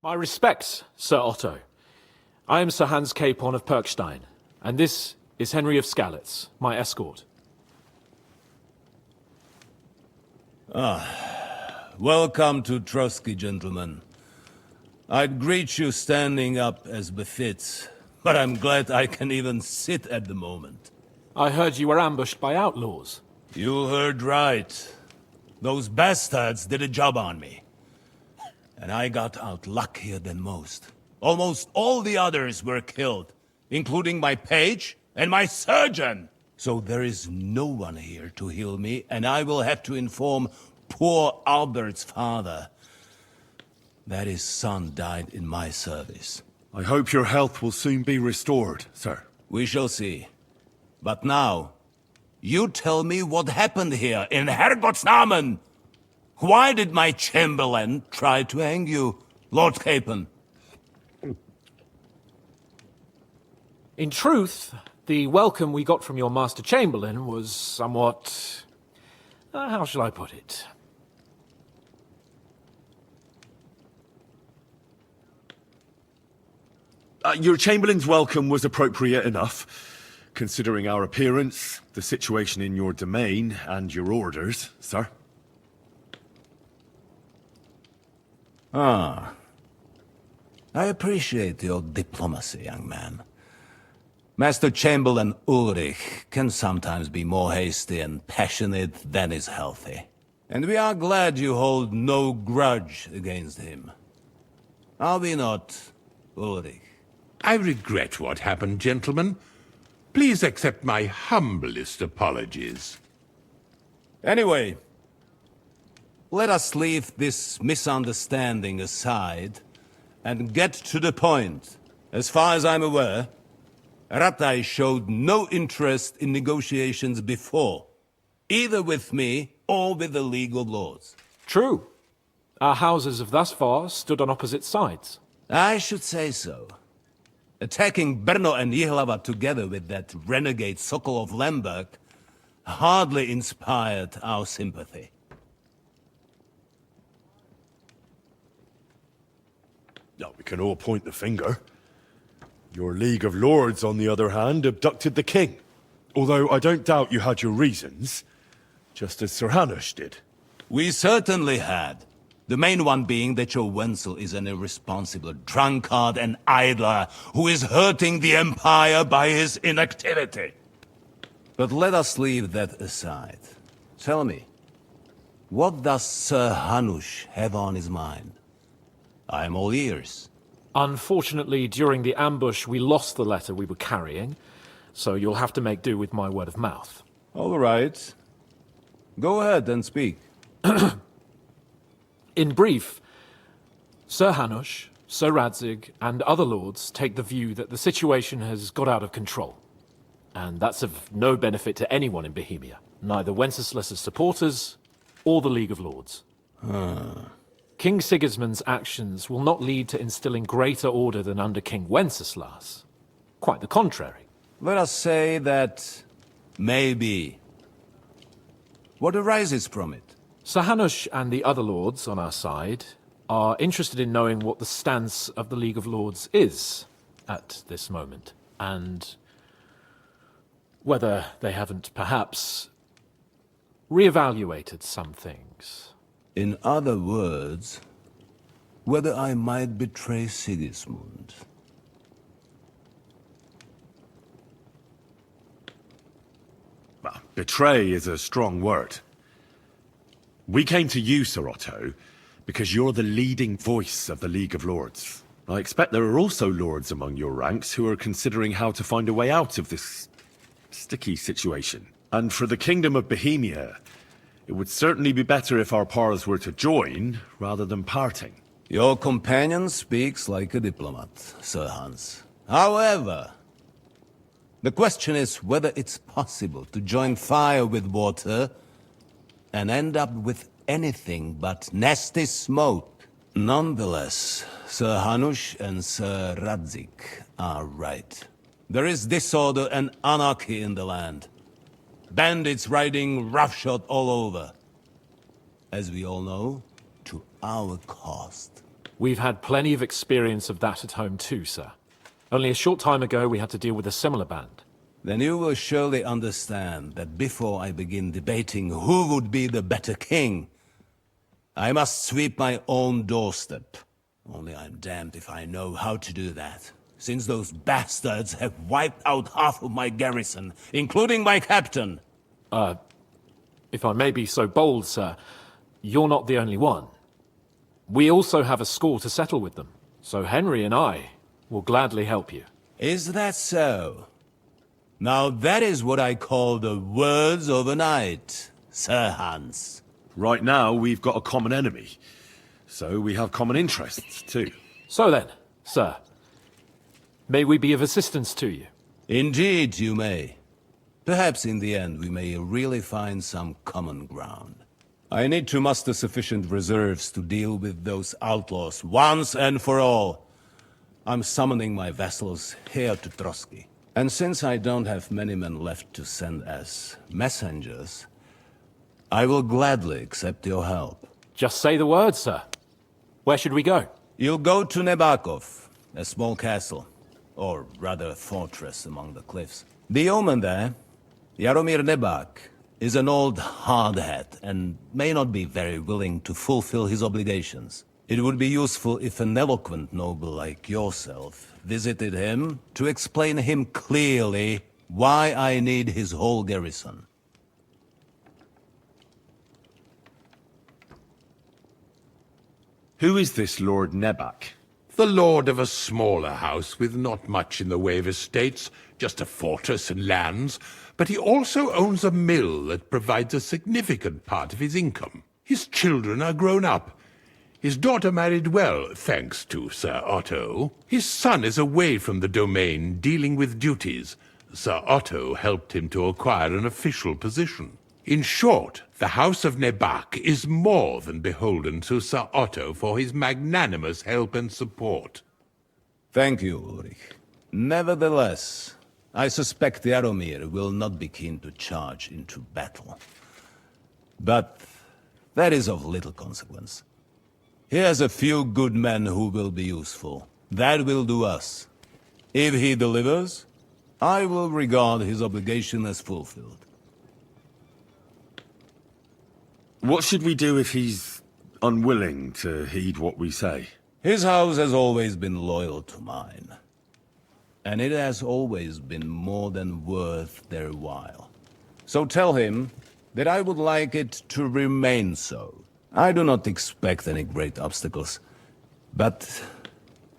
My respects, Sir Otto. I am Sir Hans Capon of Perkstein, and this is Henry of Skalitz, my escort. Welcome to Trotsky, gentlemen. I'd greet you standing up as befits, but I'm glad I can even sit at the moment. I heard you were ambushed by outlaws. You heard right. Those bastards did a job on me. And I got out luckier than most. Almost all the others were killed, including my page and my surgeon. So there is no one here to heal me, and I will have to inform poor Albert's father that his son died in my service. I hope your health will soon be restored, sir. We shall see. But now, you tell me what happened here in Herrgottsnamen. Why did my chamberlain try to hang you, Lord Capon? In truth, the welcome we got from your Master Chamberlain was somewhat... how shall I put it? Your Chamberlain's welcome was appropriate enough, considering our appearance, the situation in your domain, and your orders, sir. I appreciate your diplomacy, young man. Master Chamberlain Ulrich can sometimes be more hasty and passionate than is healthy. And we are glad you hold no grudge against him. Are we not, Ulrich? I regret what happened, gentlemen. Please accept my humblest apologies. Anyway, let us leave this misunderstanding aside and get to the point. As far as I'm aware, Ratai showed no interest in negotiations before, either with me or with the League of Lords. True. Our houses have thus far stood on opposite sides. I should say so. Attacking Brno and Jihlava together with that renegade Sokol of Lemberg hardly inspired our sympathy. No, we can all point the finger. Your League of Lords, on the other hand, abducted the king. Although I don't doubt you had your reasons, just as Sir Hanush did. We certainly had. The main one being that your Wenzel is an irresponsible drunkard and idler who is hurting the Empire by his inactivity. But let us leave that aside. Tell me, what does Sir Hanush have on his mind? I am all ears. Unfortunately, during the ambush, we lost the letter we were carrying, so you'll have to make do with my word of mouth. All right. Go ahead and speak. In brief, Sir Hanush, Sir Radzig, and other lords take the view that the situation has got out of control. And that's of no benefit to anyone in Bohemia, neither Wenceslas's supporters or the League of Lords. King Sigismund's actions will not lead to instilling greater order than under King Wenceslas. Quite the contrary. Let us say that maybe. What arises from it? Sir Hanush and the other lords on our side are interested in knowing what the stance of the League of Lords is at this moment, and whether they haven't perhaps reevaluated some things. In other words, whether I might betray Sigismund. Well, betray is a strong word. We came to you, Sir Otto, because you're the leading voice of the League of Lords. I expect there are also lords among your ranks who are considering how to find a way out of this sticky situation. And for the Kingdom of Bohemia, it would certainly be better if our paths were to join, rather than parting. Your companion speaks like a diplomat, Sir Hans. However, the question is whether it's possible to join fire with water and end up with anything but nasty smoke. Nonetheless, Sir Hanush and Sir Radzig are right. There is disorder and anarchy in the land. Bandits riding roughshod all over. As we all know, to our cost. We've had plenty of experience of that at home too, sir. Only a short time ago we had to deal with a similar band. Then you will surely understand that before I begin debating who would be the better king, I must sweep my own doorstep. Only I'm damned if I know how to do that, since those bastards have wiped out half of my garrison, including my captain. If I may be so bold, sir, you're not the only one. We also have a score to settle with them, so Henry and I will gladly help you. Is that so? Now that is what I call the words of a knight, Sir Hans. Right now, we've got a common enemy. So we have common interests, too. So then, sir, may we be of assistance to you? Indeed you may. Perhaps in the end we may really find some common ground. I need to muster sufficient reserves to deal with those outlaws once and for all. I'm summoning my vassals here to Trotsky. And since I don't have many men left to send as messengers, I will gladly accept your help. Just say the word, sir. Where should we go? You'll go to Nebakov, a small castle, or rather a fortress among the cliffs. The yeoman there, Jaromir Nebak, is an old hardhat and may not be very willing to fulfill his obligations. It would be useful if an eloquent noble like yourself visited him to explain him clearly why I need his whole garrison. Who is this Lord Nebak? The lord of a smaller house with not much in the way of estates, just a fortress and lands, but he also owns a mill that provides a significant part of his income. His children are grown up. His daughter married well, thanks to Sir Otto. His son is away from the domain, dealing with duties. Sir Otto helped him to acquire an official position. In short, the House of Nebak is more than beholden to Sir Otto for his magnanimous help and support. Thank you, Ulrich. Nevertheless, I suspect Jaromir will not be keen to charge into battle. But that is of little consequence. He has a few good men who will be useful. That will do us. If he delivers, I will regard his obligation as fulfilled. What should we do if he's unwilling to heed what we say? His house has always been loyal to mine. And it has always been more than worth their while. So tell him that I would like it to remain so. I do not expect any great obstacles, but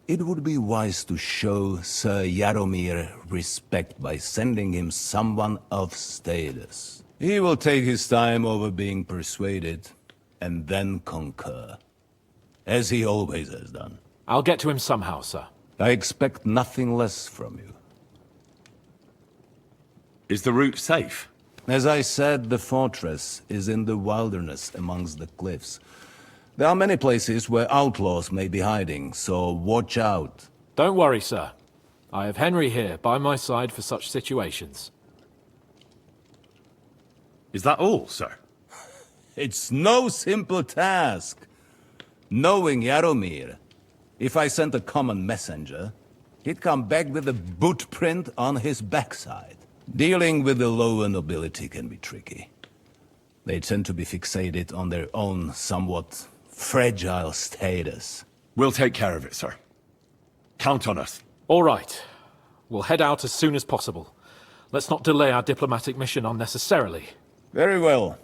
it would be wise to show Sir Jaromir respect by sending him someone of status. He will take his time over being persuaded, and then concur, as he always has done. I'll get to him somehow, sir. I expect nothing less from you. Is the route safe? As I said, the fortress is in the wilderness amongst the cliffs. There are many places where outlaws may be hiding, so watch out. Don't worry, sir. I have Henry here by my side for such situations. Is that all, sir? It's no simple task. Knowing Jaromir, if I sent a common messenger, he'd come back with a boot print on his backside. Dealing with the lower nobility can be tricky. They tend to be fixated on their own somewhat fragile status. We'll take care of it, sir. Count on us. All right. We'll head out as soon as possible. Let's not delay our diplomatic mission unnecessarily. Very well.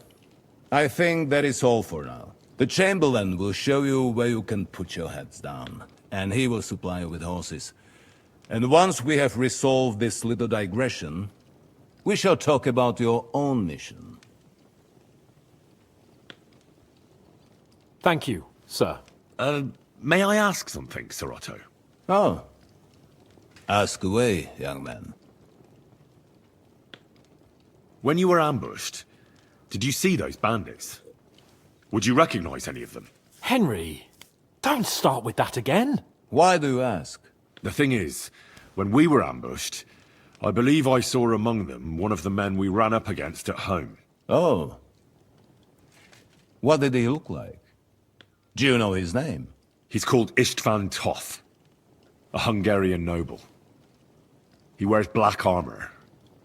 I think that is all for now. The Chamberlain will show you where you can put your heads down, and he will supply you with horses. And once we have resolved this little digression, we shall talk about your own mission. Thank you, sir. May I ask something, Sir Otto? Oh. Ask away, young man. When you were ambushed, did you see those bandits? Would you recognize any of them? Henry, don't start with that again. Why do you ask? The thing is, when we were ambushed, I believe I saw among them one of the men we ran up against at home. Oh. What did he look like? Do you know his name? He's called Istvan Toth, a Hungarian noble. He wears black armor.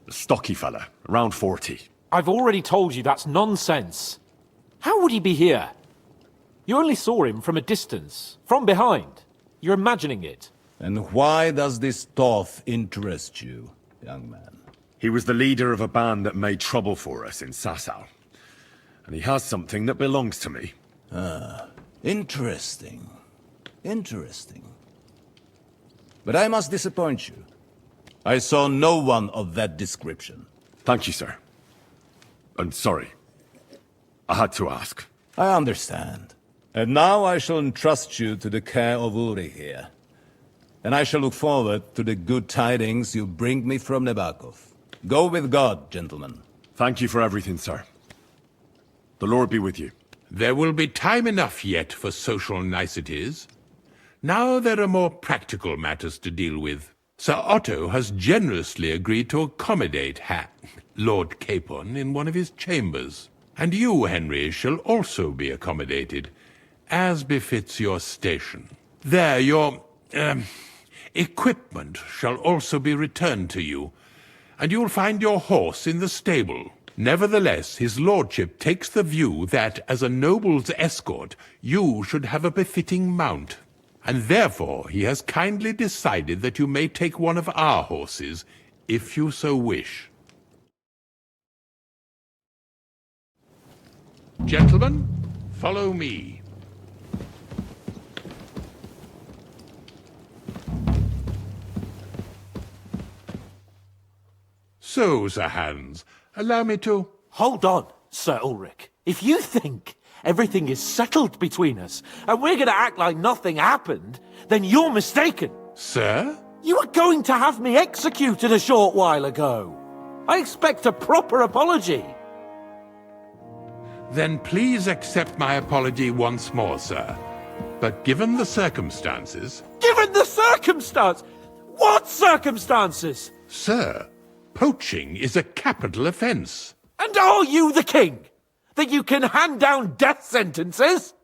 A stocky fella, around 40. I've already told you that's nonsense. How would he be here? You only saw him from a distance, from behind. You're imagining it. And why does this Toth interest you, young man? He was the leader of a band that made trouble for us in Sasau. And he has something that belongs to me. Interesting. Interesting. But I must disappoint you. I saw no one of that description. Thank you, sir. And sorry. I had to ask. I understand. And now I shall entrust you to the care of Uri here. And I shall look forward to the good tidings you bring me from Nebakov. Go with God, gentlemen. Thank you for everything, sir. The Lord be with you. There will be time enough yet for social niceties. Now there are more practical matters to deal with. Sir Otto has generously agreed to accommodate Lord Capon in one of his chambers. And you, Henry, shall also be accommodated, as befits your station. There, your, equipment shall also be returned to you, and you'll find your horse in the stable. Nevertheless, his lordship takes the view that, as a noble's escort, you should have a befitting mount. And therefore he has kindly decided that you may take one of our horses, if you so wish. Gentlemen, follow me. So, Sir Hans, allow me to... Hold on, Sir Ulrich. If you think everything is settled between us, and we're gonna act like nothing happened, then you're mistaken. Sir? You were going to have me executed a short while ago. I expect a proper apology. Then please accept my apology once more, sir. But given the circumstances... Given the circumstance? What circumstances? Sir, poaching is a capital offence. And are you the king? That you can hand down death sentences?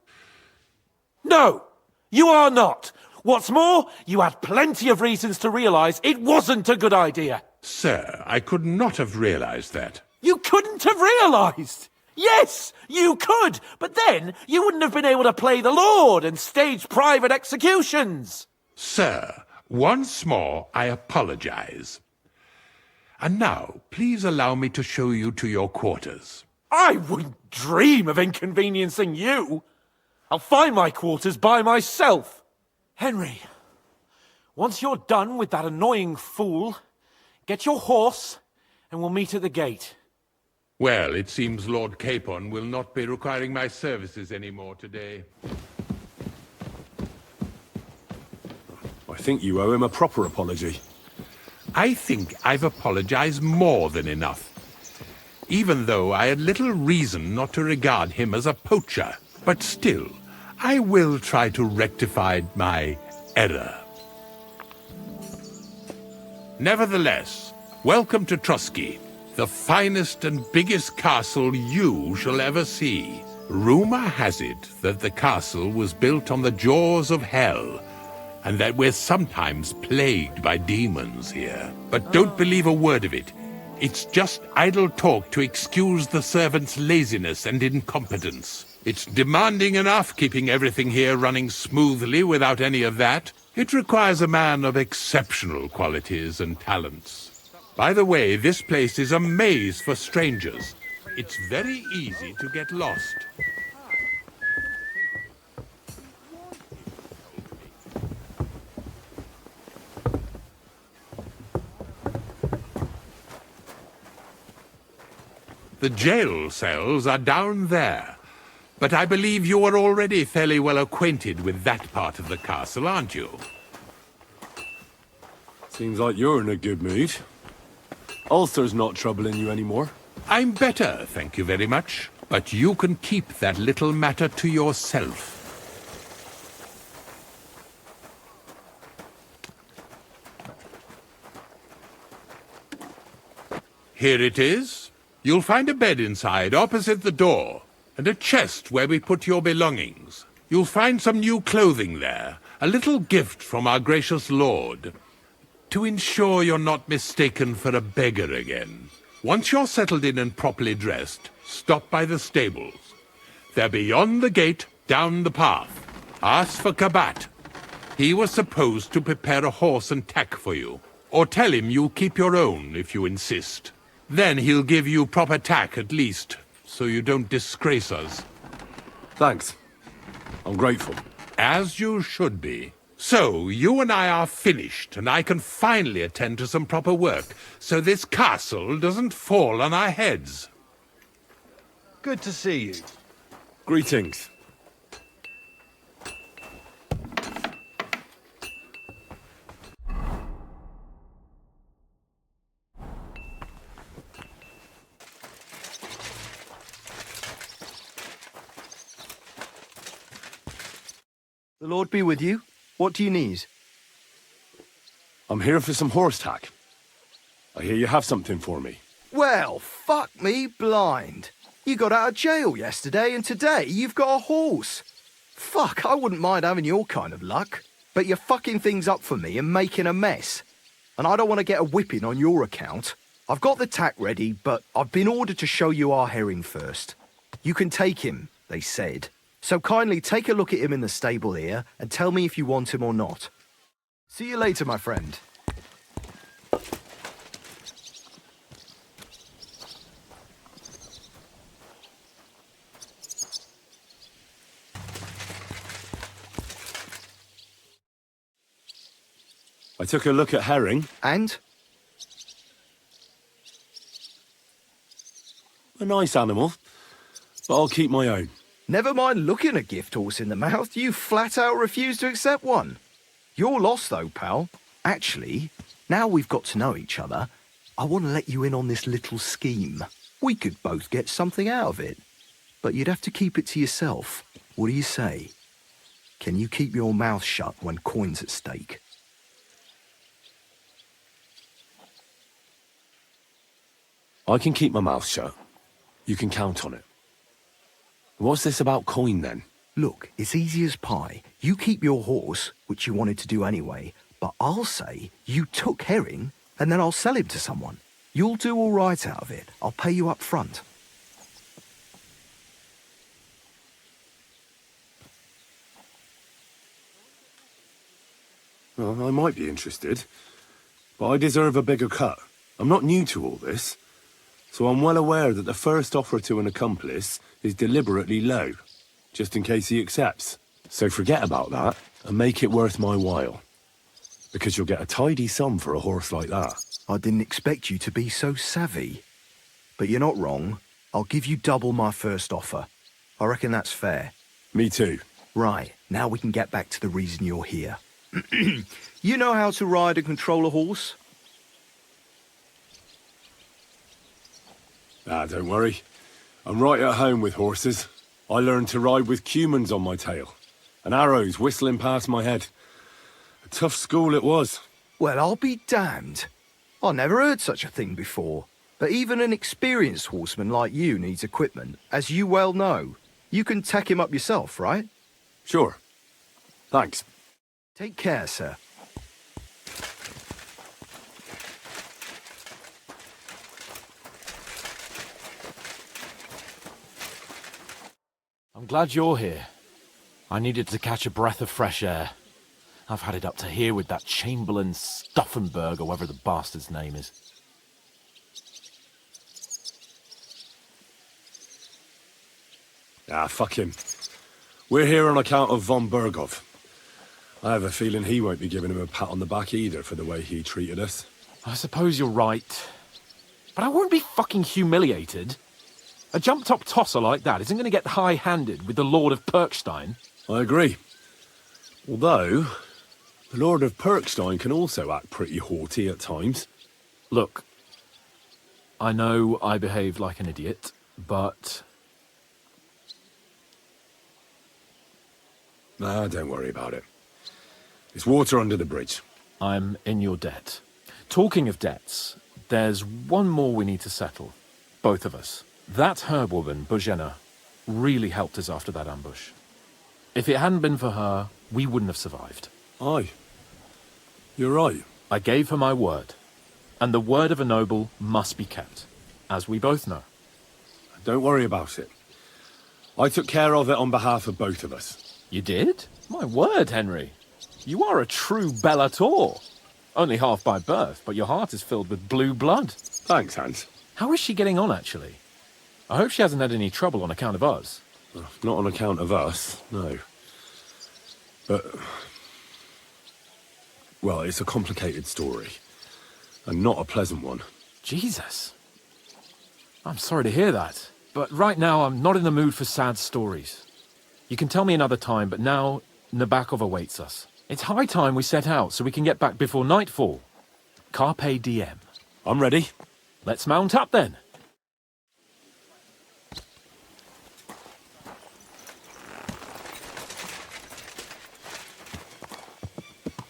No, you are not. What's more, you had plenty of reasons to realize it wasn't a good idea. Sir, I could not have realized that. You couldn't have realized. Yes, you could, but then you wouldn't have been able to play the Lord and stage private executions. Sir, once more I apologize. And now, please allow me to show you to your quarters. I wouldn't dream of inconveniencing you. I'll find my quarters by myself. Henry, once you're done with that annoying fool, get your horse and we'll meet at the gate. Well, it seems Lord Capon will not be requiring my services anymore today. I think you owe him a proper apology. I think I've apologized more than enough. Even though I had little reason not to regard him as a poacher. But still, I will try to rectify my error. Nevertheless, welcome to Trotsky, the finest and biggest castle you shall ever see. Rumor has it that the castle was built on the jaws of hell, and that we're sometimes plagued by demons here. But don't believe a word of it. It's just idle talk to excuse the servants' laziness and incompetence. It's demanding enough keeping everything here running smoothly without any of that. It requires a man of exceptional qualities and talents. By the way, this place is a maze for strangers. It's very easy to get lost. The jail cells are down there, but I believe you are already fairly well acquainted with that part of the castle, aren't you? Seems like you're in a good mood. Ulcer's not troubling you anymore. I'm better, thank you very much, but you can keep that little matter to yourself. Here it is. You'll find a bed inside, opposite the door, and a chest where we put your belongings. You'll find some new clothing there, a little gift from our gracious lord, to ensure you're not mistaken for a beggar again. Once you're settled in and properly dressed, stop by the stables. They're beyond the gate, down the path. Ask for Kabat. He was supposed to prepare a horse and tack for you. Or tell him you'll keep your own if you insist. Then he'll give you proper tack at least, so you don't disgrace us. Thanks. I'm grateful. As you should be. So, you and I are finished, and I can finally attend to some proper work, so this castle doesn't fall on our heads. Good to see you. Greetings. The Lord be with you. What do you need? I'm here for some horse tack. I hear you have something for me. Well, fuck me blind. You got out of jail yesterday, and today you've got a horse. Fuck, I wouldn't mind having your kind of luck. But you're fucking things up for me and making a mess. And I don't want to get a whipping on your account. I've got the tack ready, but I've been ordered to show you our herring first. You can take him, they said. So kindly take a look at him in the stable here and tell me if you want him or not. See you later, my friend. I took a look at herring. And? A nice animal, but I'll keep my own. Never mind looking a gift horse in the mouth, you flat out refuse to accept one. You're lost though, pal. Actually, now we've got to know each other, I want to let you in on this little scheme. We could both get something out of it. But you'd have to keep it to yourself. What do you say? Can you keep your mouth shut when coin's at stake? I can keep my mouth shut. You can count on it. What's this about coin then? Look, it's easy as pie. You keep your horse, which you wanted to do anyway, but I'll say you took herring, and then I'll sell him to someone. You'll do all right out of it. I'll pay you up front. Well, I might be interested, but I deserve a bigger cut. I'm not new to all this, so I'm well aware that the first offer to an accomplice is deliberately low, just in case he accepts. So forget about that and make it worth my while, because you'll get a tidy sum for a horse like that. I didn't expect you to be so savvy. But you're not wrong. I'll give you double my first offer. I reckon that's fair. Me too. Right, now we can get back to the reason you're here. You know how to ride and control a horse? Ah, don't worry. I'm right at home with horses. I learned to ride with cumans on my tail, and arrows whistling past my head. A tough school it was. Well, I'll be damned. I never heard such a thing before. But even an experienced horseman like you needs equipment, as you well know. You can tack him up yourself, right? Sure. Thanks. Take care, sir. I'm glad you're here. I needed to catch a breath of fresh air. I've had it up to here with that Chamberlain Stauffenberg, or whatever the bastard's name is. Ah, fuck him. We're here on account of von Berghoff. I have a feeling he won't be giving him a pat on the back either for the way he treated us. I suppose you're right. But I won't be fucking humiliated. A jump-top tosser like that isn't going to get high-handed with the Lord of Perkstein. I agree. Although, the Lord of Perkstein can also act pretty haughty at times. Look, I know I behaved like an idiot, but... Nah, don't worry about it. It's water under the bridge. I'm in your debt. Talking of debts, there's one more we need to settle. Both of us. That herbwoman, Bojena, really helped us after that ambush. If it hadn't been for her, we wouldn't have survived. Aye. You're right. I gave her my word. And the word of a noble must be kept, as we both know. Don't worry about it. I took care of it on behalf of both of us. You did? My word, Henry. You are a true Bellator. Only half by birth, but your heart is filled with blue blood. Thanks, Hans. How is she getting on, actually? I hope she hasn't had any trouble on account of us. Well, not on account of us, no. But... well, it's a complicated story. And not a pleasant one. Jesus. I'm sorry to hear that. But right now, I'm not in the mood for sad stories. You can tell me another time, but now, Nabokov awaits us. It's high time we set out so we can get back before nightfall. Carpe diem. I'm ready. Let's mount up then.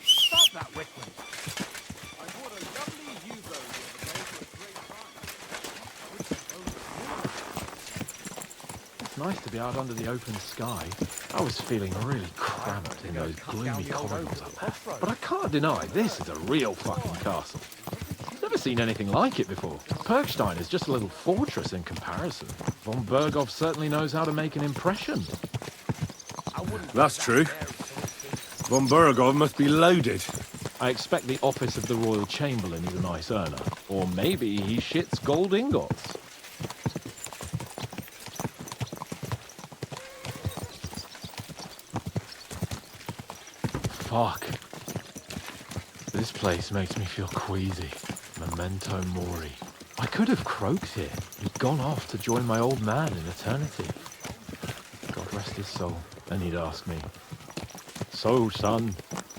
Stop that, Wickman. I bought a lovely U-boat the other day for a great price. It's nice to be out under the open sky. I was feeling really cramped in those gloomy corridors up there. But I can't deny, this is a real fucking castle. Never seen anything like it before. Perkstein is just a little fortress in comparison. Von Berghoff certainly knows how to make an impression. That's true. Von Berghoff must be loaded. I expect the office of the Royal Chamberlain is a nice earner. Or maybe he shits gold ingots. Fuck. This place makes me feel queasy. Memento mori. I could have croaked here and gone off to join my old man in eternity. God rest his soul. Then he'd ask me, "So, son,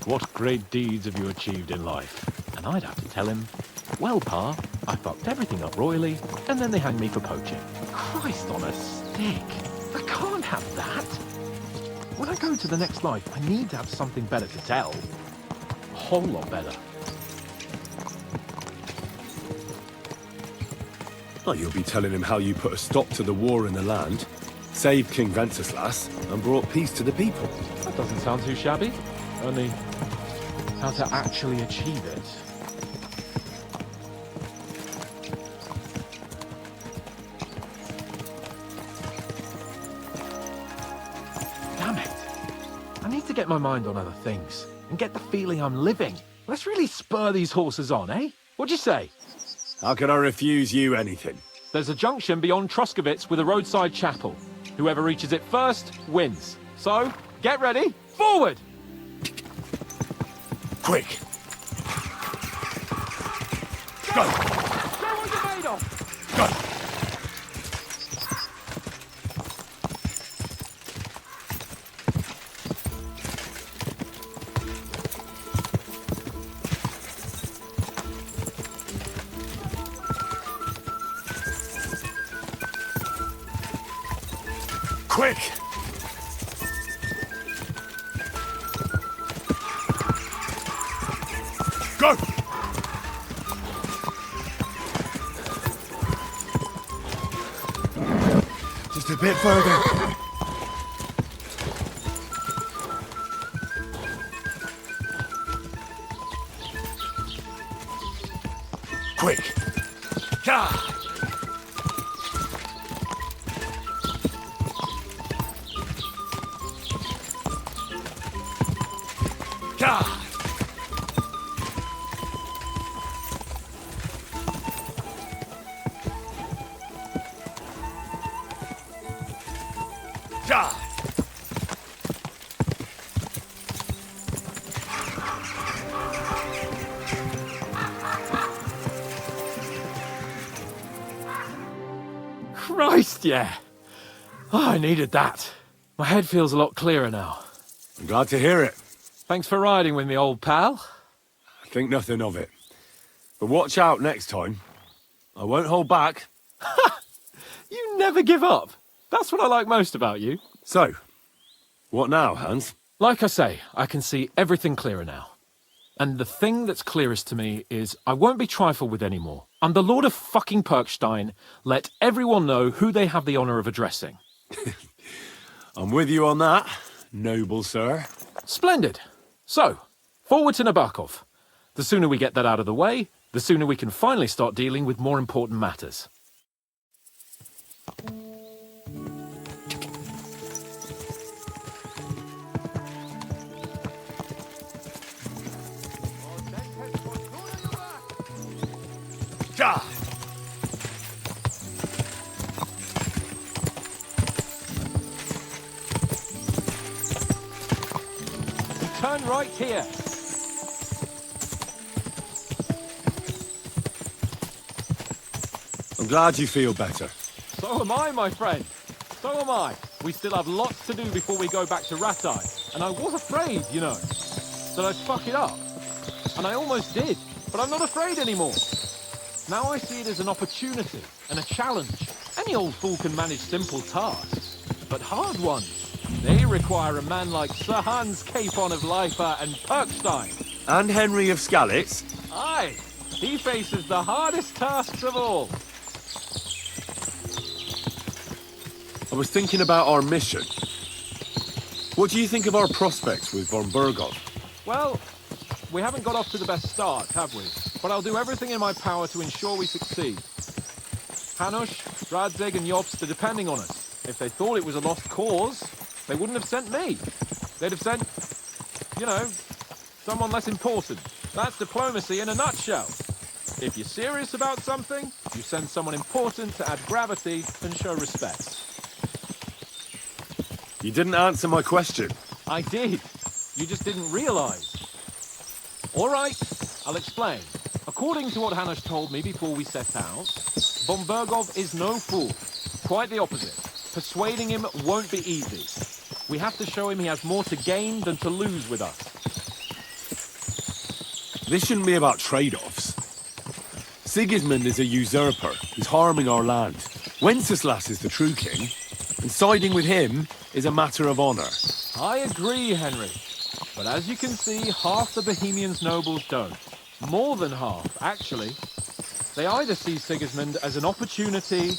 what great deeds have you achieved in life?" And I'd have to tell him, "Well, Pa, I fucked everything up royally, and then they hanged me for poaching." Christ on a stick. I can't have that. When I go to the next life, I need to have something better to tell. A whole lot better. Well, you'll be telling him how you put a stop to the war in the land, saved King Venceslas, and brought peace to the people. That doesn't sound too shabby. Only, how to actually achieve it. Damn it. I need to get my mind on other things, and get the feeling I'm living. Let's really spur these horses on, eh? What'd you say? How can I refuse you anything? There's a junction beyond Troskovitz with a roadside chapel. Whoever reaches it first wins. So, get ready, forward! Quick! Go! Show what you're made of! Go! Quick! Go! Just a bit further. Quick! Gah! Gah! Gah! Christ, yeah. Oh, I needed that. My head feels a lot clearer now. I'm glad to hear it. Thanks for riding with me, old pal. Think nothing of it. But watch out next time. I won't hold back. You never give up. That's what I like most about you. So, what now, Hans? Like I say, I can see everything clearer now. And the thing that's clearest to me is I won't be trifled with anymore. I'm the Lord of fucking Perkstein. Let everyone know who they have the honor of addressing. I'm with you on that. noble sir. Splendid. So, forward to Nabokov. The sooner we get that out of the way, the sooner we can finally start dealing with more important matters. Ja! Turn right here. I'm glad you feel better. So am I, my friend. So am I. We still have lots to do before we go back to Ratai. And I was afraid, you know, that I'd fuck it up. And I almost did. But I'm not afraid anymore. Now I see it as an opportunity and a challenge. Any old fool can manage simple tasks. But hard ones, they require a man like Sir Hans Capon of Leipa and Perkstein. And Henry of Skalitz? Aye, he faces the hardest tasks of all. I was thinking about our mission. What do you think of our prospects with von Burgov? Well, we haven't got off to the best start, have we? But I'll do everything in my power to ensure we succeed. Hanush, Radzig and Jobst are depending on us. If they thought it was a lost cause, they wouldn't have sent me. They'd have sent, you know, someone less important. That's diplomacy in a nutshell. If you're serious about something, you send someone important to add gravity and show respect. You didn't answer my question. I did. You just didn't realize. All right, I'll explain. According to what Hanush told me before we set out, von Burgov is no fool. Quite the opposite. Persuading him won't be easy. We have to show him he has more to gain than to lose with us. This shouldn't be about trade-offs. Sigismund is a usurper who's harming our land. Wenceslas is the true king, and siding with him is a matter of honor. I agree, Henry. But as you can see, half the Bohemians' nobles don't. More than half, actually. They either see Sigismund as an opportunity,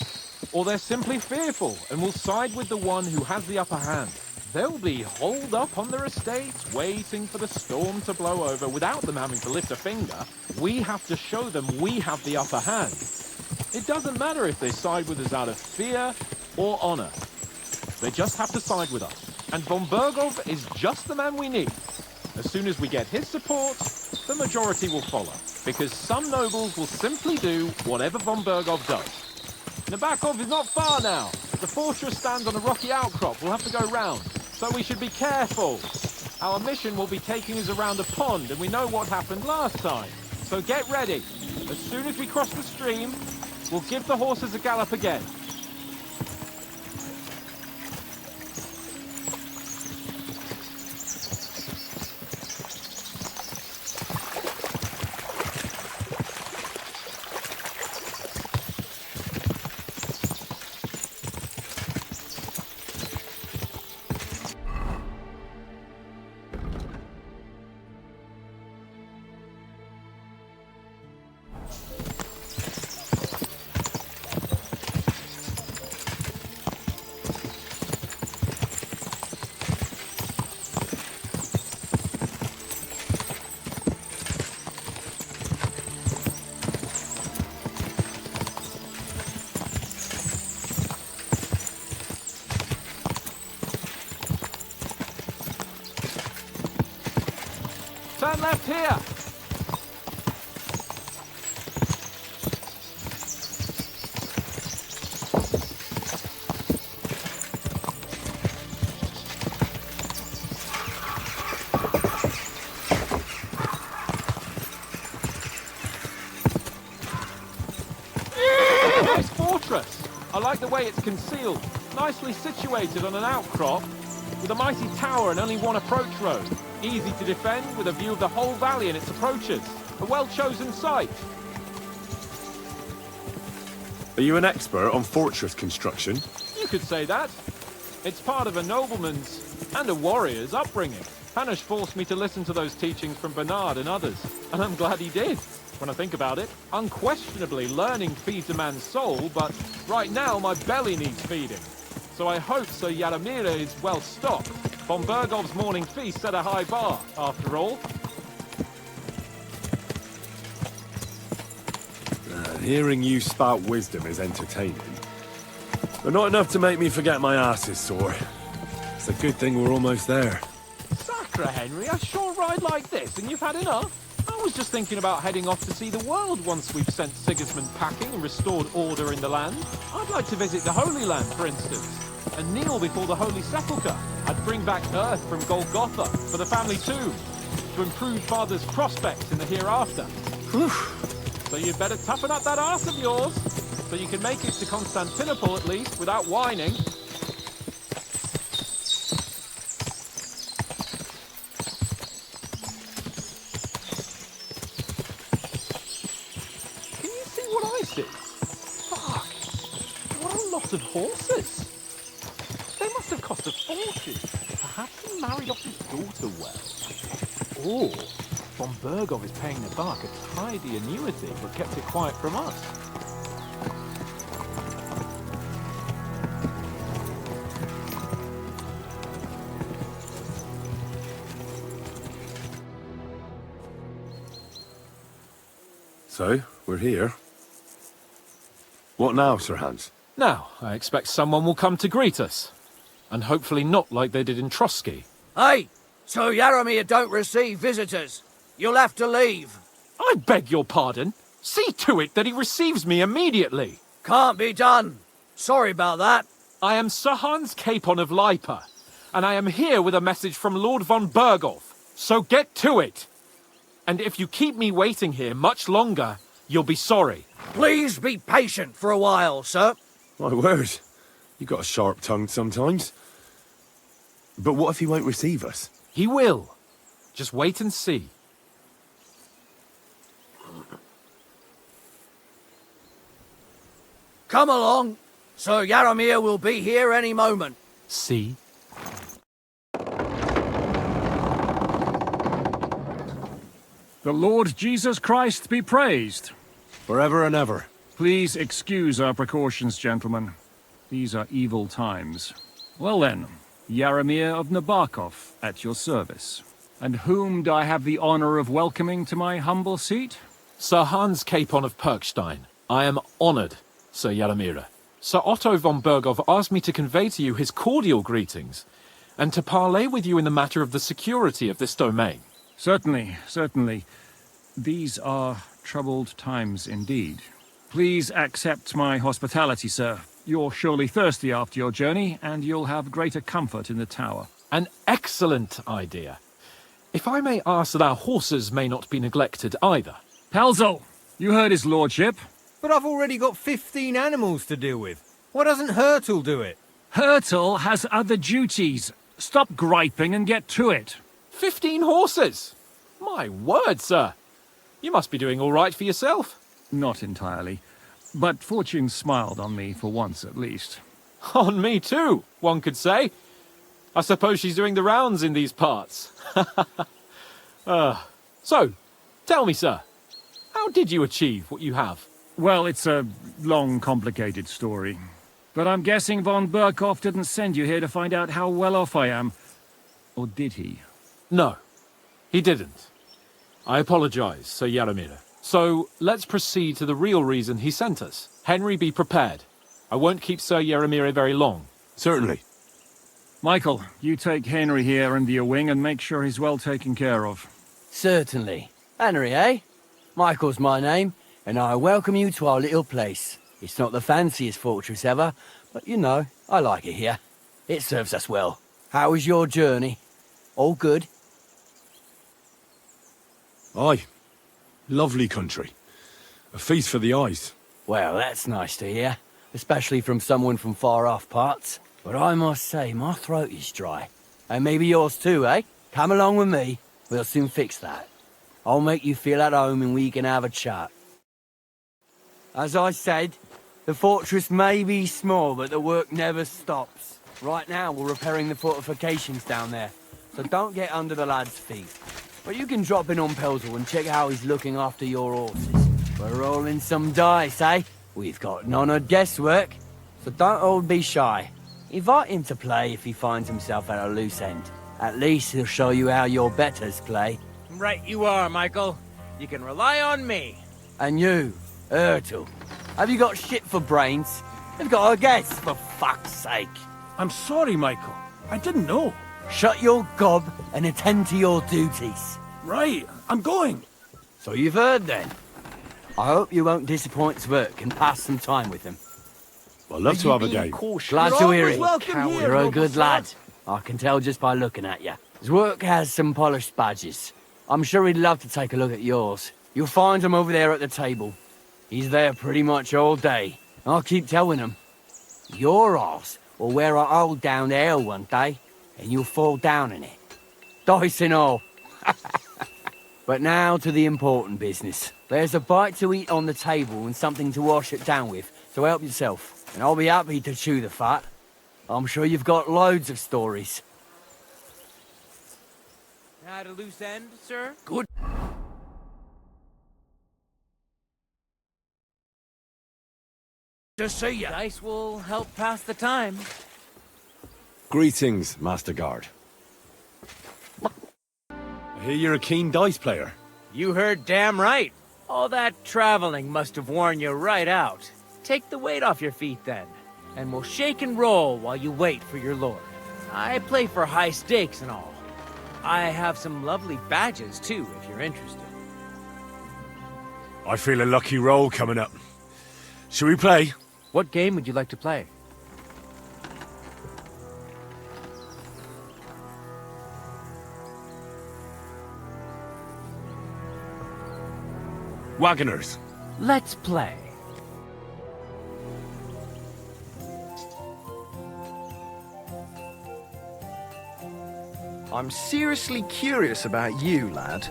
or they're simply fearful and will side with the one who has the upper hand. They'll be holed up on their estates, waiting for the storm to blow over without them having to lift a finger. We have to show them we have the upper hand. It doesn't matter if they side with us out of fear or honor. They just have to side with us. And von Burgov is just the man we need. As soon as we get his support, the majority will follow. Because some nobles will simply do whatever von Burgov does. Nabokov is not far now. The fortress stands on a rocky outcrop. We'll have to go round. So we should be careful. Our mission will be taking us around a pond, and we know what happened last time. So get ready. As soon as we cross the stream, we'll give the horses a gallop again. Turn left here! Nice fortress! I like the way it's concealed. Nicely situated on an outcrop, with a mighty tower and only one approach road. Easy to defend with a view of the whole valley and its approaches. A well-chosen site. Are you an expert on fortress construction? You could say that. It's part of a nobleman's and a warrior's upbringing. Hanush forced me to listen to those teachings from Bernard and others, and I'm glad he did. When I think about it, unquestionably learning feeds a man's soul, but right now my belly needs feeding. So I hope Sir Yaramira is well stocked. Von Bergov's morning feast set a high bar, after all. Hearing you spout wisdom is entertaining, but not enough to make me forget my ass is sore. It's a good thing we're almost there. Sacre, Henry, a short ride like this and you've had enough? I was just thinking about heading off to see the world once we've sent Sigismund packing and restored order in the land. I'd like to visit the Holy Land, for instance, and kneel before the Holy Sepulchre. I'd bring back earth from Golgotha for the family tomb, to improve Father's prospects in the hereafter. Whew. So you'd better toughen up that arse of yours, so you can make it to Constantinople at least, without whining. Can you see what I see? Fuck! What a lot of horses! They must have cost a fortune. Perhaps he married off his daughter well. Or Von Bergov is paying the bark a tidy annuity, but kept it quiet from us. So, we're here. What now, Sir Hans? Now, I expect someone will come to greet us. And hopefully not like they did in Trotsky. Hey, so Yaramir don't receive visitors. You'll have to leave. I beg your pardon. See to it that he receives me immediately. Can't be done. Sorry about that. I am Sir Hans Capon of Lipa, and I am here with a message from Lord von Bergov. So get to it. And if you keep me waiting here much longer, you'll be sorry. Please be patient for a while, sir. My word. You got a sharp tongue sometimes. But what if he won't receive us? He will. Just wait and see. Come along. Sir Yaramir will be here any moment. See? The Lord Jesus Christ be praised. Forever and ever. Please excuse our precautions, gentlemen. These are evil times. Well then, Yaramir of Nabokov, at your service. And whom do I have the honor of welcoming to my humble seat? Sir Hans Capon of Perkstein. I am honored, Sir Yaramira. Sir Otto von Bergov asked me to convey to you his cordial greetings, and to parley with you in the matter of the security of this domain. Certainly, certainly. These are troubled times indeed. Please accept my hospitality, sir. You're surely thirsty after your journey, and you'll have greater comfort in the tower. An excellent idea. If I may ask that our horses may not be neglected either. Pelzel, you heard his lordship. But I've already got 15 animals to deal with. Why doesn't Hurtle do it? Hurtle has other duties. Stop griping and get to it. 15 horses! My word, sir. You must be doing all right for yourself. Not entirely. But fortune smiled on me for once at least. On me too, one could say. I suppose she's doing the rounds in these parts. So, tell me, sir, how did you achieve what you have? Well, it's a long, complicated story. But I'm guessing von Berkov didn't send you here to find out how well off I am. Or did he? No, he didn't. I apologize, Sir Yaramir. So, let's proceed to the real reason he sent us. Henry, be prepared. I won't keep Sir Yaramir very long. Certainly. Michael, you take Henry here under your wing and make sure he's well taken care of. Certainly. Henry, eh? Michael's my name, and I welcome you to our little place. It's not the fanciest fortress ever, but you know, I like it here. It serves us well. How was your journey? All good? Aye. Lovely country. A feast for the eyes. Well, that's nice to hear, especially from someone from far-off parts. But I must say, my throat is dry. And maybe yours too, eh? Come along with me. We'll soon fix that. I'll make you feel at home and we can have a chat. As I said, the fortress may be small, but the work never stops. Right now, we're repairing the fortifications down there, so don't get under the lad's feet. But you can drop in on Pelzel and check how he's looking after your horses. We're rolling some dice, eh? We've got none of guesswork, so don't all be shy. Invite him to play if he finds himself at a loose end. At least he'll show you how your betters play. Right you are, Michael. You can rely on me. And you, Ertl, have you got shit for brains? You've got a guess, for fuck's sake. I'm sorry, Michael. I didn't know. Shut your gob and attend to your duties. Right, I'm going. So you've heard then. I hope you won't disappoint Zwerk and pass some time with him. I'd love to have a game. Glad to hear it. welcome here, You're a noble good sir. lad. I can tell just by looking at you. Zwerk has some polished badges. I'm sure he'd love to take a look at yours. You'll find him over there at the table. He's there pretty much all day. I'll keep telling him. Your arse will wear a hole down the ale one day, and you'll fall down in it. Dice and all. But now to the important business. There's a bite to eat on the table and something to wash it down with, so help yourself. And I'll be happy to chew the fat. I'm sure you've got loads of stories. At a loose end, sir? Good. To see you. Dice will help pass the time. Greetings, Master Guard. I hear you're a keen dice player. You heard damn right. All that traveling must have worn you right out. Take the weight off your feet then, and we'll shake and roll while you wait for your lord. I play for high stakes and all. I have some lovely badges too, if you're interested. I feel a lucky roll coming up. Shall we play? What game would you like to play? Wagoners. Let's play. I'm seriously curious about you, lad.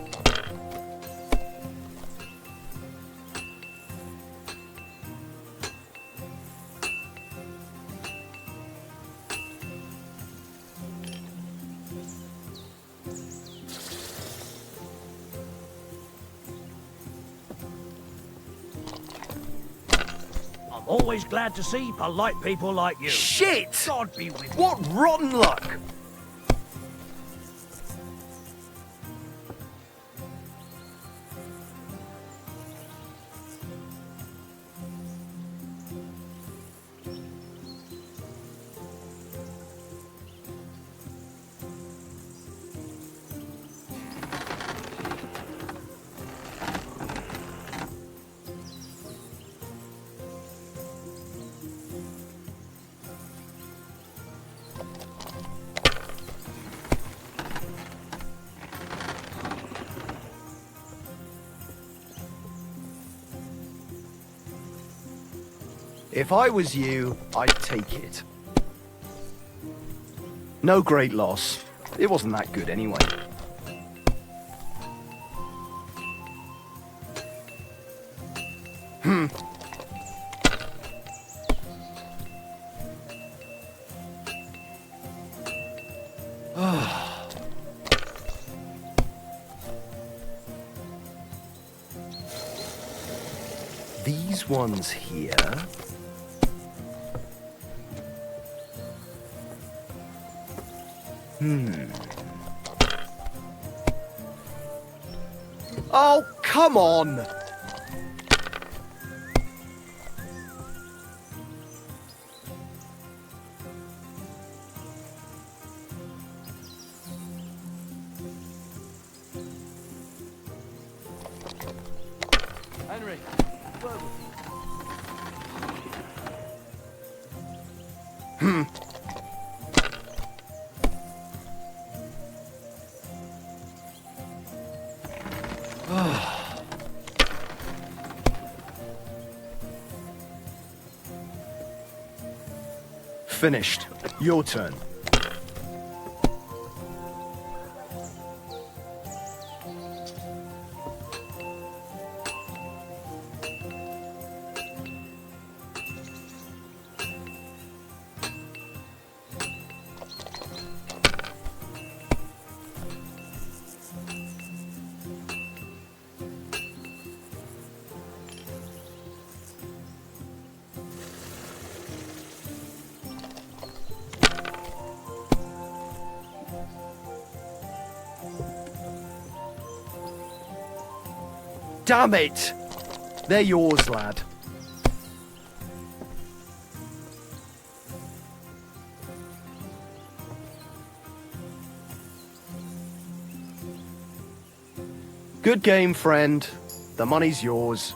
I'm always glad to see polite people like you. Shit! God be with you. What rotten luck! If I was you, I'd take it. No great loss. It wasn't that good anyway. These ones here. Oh, come on! Henry, word with you. Finished. Your turn. Damn it! They're yours, lad. Good game, friend. The money's yours.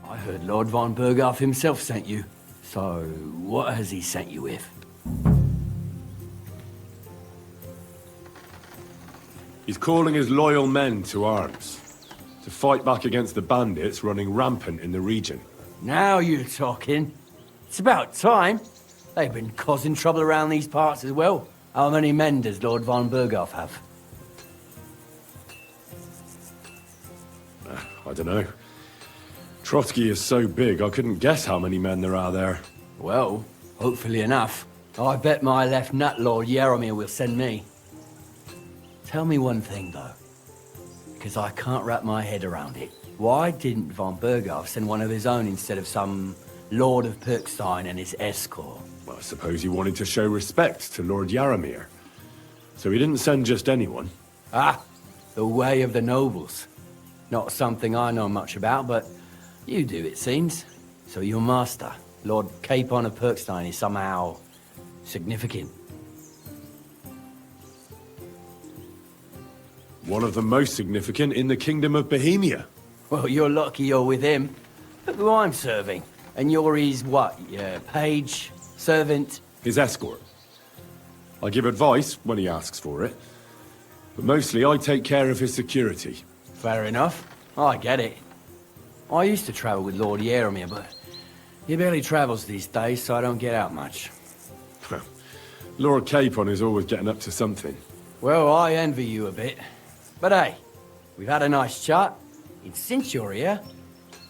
I heard Lord von Berghoff himself sent you. So, what has he sent you with? He's calling his loyal men to arms, to fight back against the bandits running rampant in the region. Now you're talking. It's about time. They've been causing trouble around these parts as well. How many men does Lord von Berghoff have? I don't know. Trotsky is so big, I couldn't guess how many men there are there. Well, hopefully enough. I bet my left nut Lord Yaromir will send me. Tell me one thing, though, because I can't wrap my head around it. Why didn't von Berghoff send one of his own instead of some Lord of Pirkstein and his escort? Well, I suppose he wanted to show respect to Lord Yaromir. So he didn't send just anyone. Ah, the way of the nobles. Not something I know much about, but you do, it seems. So your master, Lord Capon of Pirkstein, is somehow significant. One of the most significant in the Kingdom of Bohemia. Well, you're lucky you're with him. Look who I'm serving. And you're his, what, page, servant? His escort. I give advice when he asks for it. But mostly I take care of his security. Fair enough. I get it. I used to travel with Lord Yaromir, but he barely travels these days, so I don't get out much. Lord Capon is always getting up to something. Well, I envy you a bit. But hey, we've had a nice chat. And since you're here,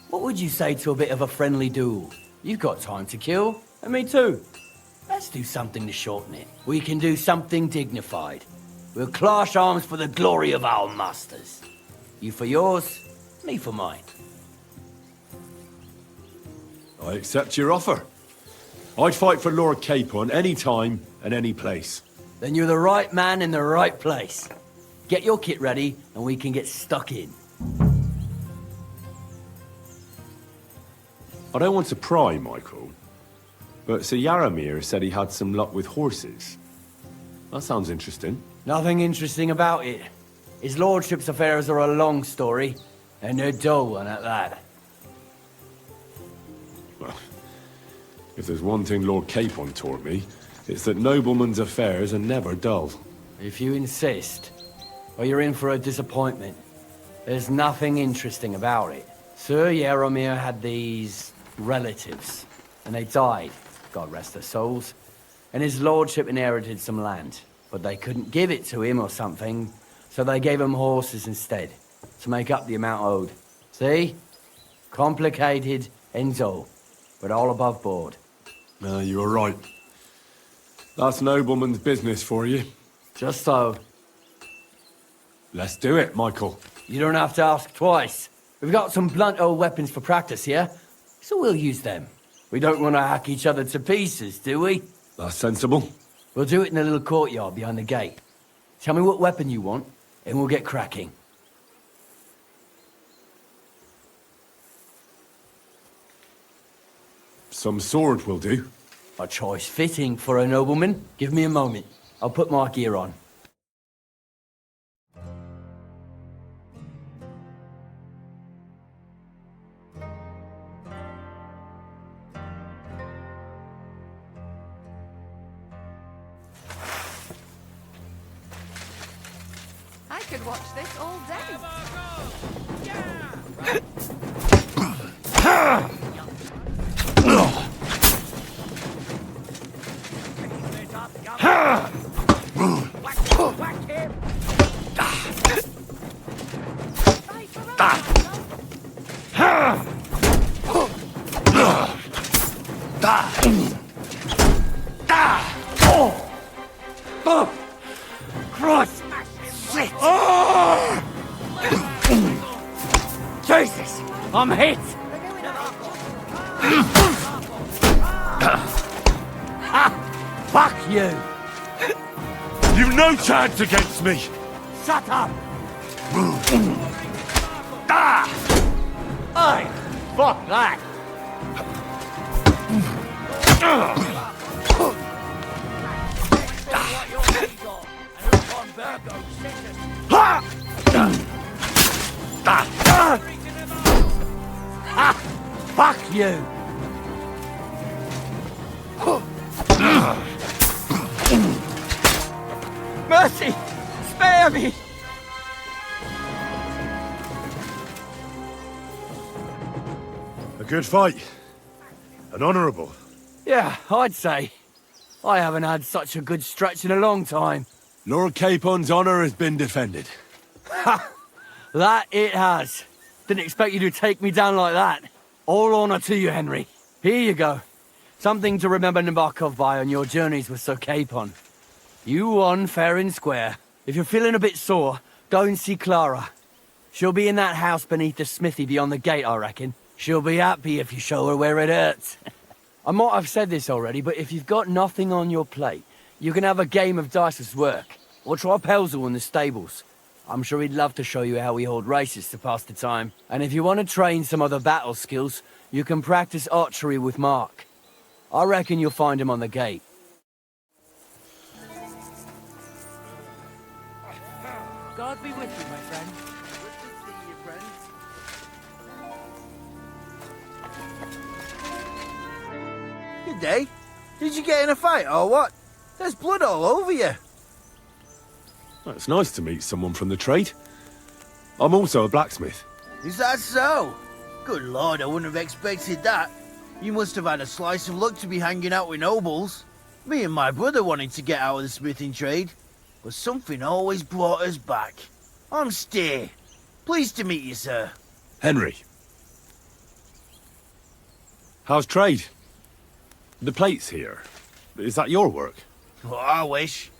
what would you say to a bit of a friendly duel? You've got time to kill, and me too. Let's do something to shorten it. We can do something dignified. We'll clash arms for the glory of our masters. You for yours, me for mine. I accept your offer. I'd fight for Lord Capon any time and any place. Then you're the right man in the right place. Get your kit ready, and we can get stuck in. I don't want to pry, Michael, but Sir Yaromir said he had some luck with horses. That sounds interesting. Nothing interesting about it. His lordship's affairs are a long story, and they're dull one at that. Well, if there's one thing Lord Capon taught me, it's that noblemen's affairs are never dull. If you insist, or you're in for a disappointment. There's nothing interesting about it. Sir Yaromir had these relatives, and they died, God rest their souls, and his lordship inherited some land, but they couldn't give it to him or something, so they gave him horses instead, to make up the amount owed. See? Complicated and dull, but all above board. You were right. That's nobleman's business for you. Just so. Let's do it, Michael. You don't have to ask twice. We've got some blunt old weapons for practice here, so we'll use them. We don't want to hack each other to pieces, do we? That's sensible. We'll do it in the little courtyard behind the gate. Tell me what weapon you want, and we'll get cracking. Some sword will do. A choice fitting for a nobleman. Give me a moment. I'll put my gear on. I could watch this all day. Christ! Shit! Jesus! I'm hit! Fuck you! You've no chance against me! Shut up! Ah! Hey! Fuck that! Fuck you! Mercy! Spare me! A good fight. An honourable. Yeah, I'd say. I haven't had such a good stretch in a long time. Lord Capon's honour has been defended. That it has. Didn't expect you to take me down like that. All honour to you, Henry. Here you go. Something to remember Nabokov by on your journeys with Sir Capon. You won fair and square. If you're feeling a bit sore, go and see Clara. She'll be in that house beneath the smithy beyond the gate, I reckon. She'll be happy if you show her where it hurts. I might have said this already, but if you've got nothing on your plate, you can have a game of dice's work. Or try Pelzel in the stables. I'm sure he'd love to show you how we hold races to pass the time. And if you want to train some other battle skills, you can practice archery with Mark. I reckon you'll find him on the gate. God be with you, my friend. Good day. Did you get in a fight or what? There's blood all over you. Well, it's nice to meet someone from the trade. I'm also a blacksmith. Is that so? Good lord, I wouldn't have expected that. You must have had a slice of luck to be hanging out with nobles. Me and my brother wanted to get out of the smithing trade, but something always brought us back. I'm Steer. Pleased to meet you, sir. Henry. How's trade? The plates here. Is that your work? Well, I wish.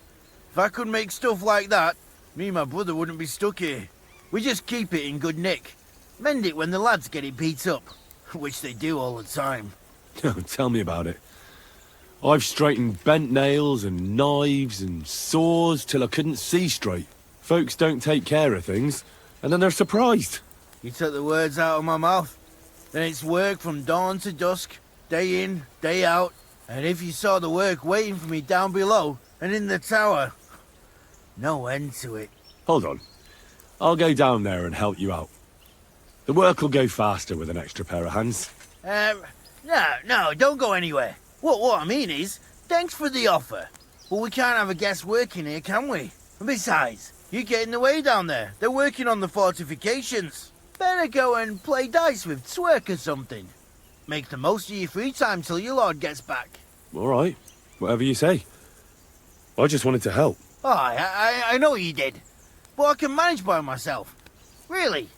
If I could make stuff like that, me and my brother wouldn't be stuck here. We just keep it in good nick. Mend it when the lads get it beat up, which they do all the time. Tell me about it. I've straightened bent nails and knives and saws till I couldn't see straight. Folks don't take care of things, and then they're surprised. You took the words out of my mouth. Then it's work from dawn to dusk, day in, day out. And if you saw the work waiting for me down below and in the tower, no end to it. Hold on. I'll go down there and help you out. The work will go faster with an extra pair of hands. No, don't go anywhere. What I mean is, thanks for the offer. But we can't have a guest working here, can we? And besides, you get in the way down there. They're working on the fortifications. Better go and play dice with Twerk or something. Make the most of your free time till your lord gets back. All right. Whatever you say. I just wanted to help. Oh, I know you did. But I can manage by myself. Really.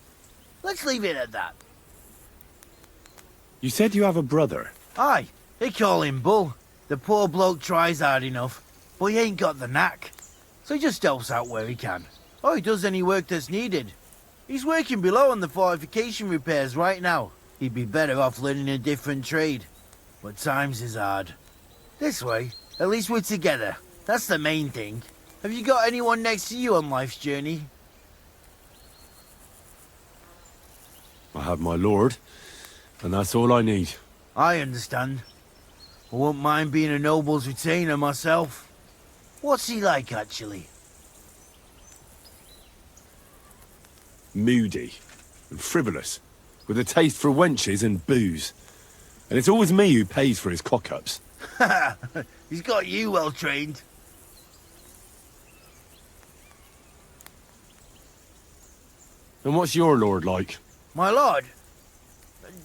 Let's leave it at that. You said you have a brother. Aye, they call him Bull. The poor bloke tries hard enough, but he ain't got the knack. So he just helps out where he can. Or he does any work that's needed. He's working below on the fortification repairs right now. He'd be better off learning a different trade. But times is hard. This way, at least we're together. That's the main thing. Have you got anyone next to you on life's journey? I have my lord, and that's all I need. I understand. I won't mind being a noble's retainer myself. What's he like, actually? Moody and frivolous, with a taste for wenches and booze. And it's always me who pays for his cock-ups. He's got you well trained. And what's your lord like? My lord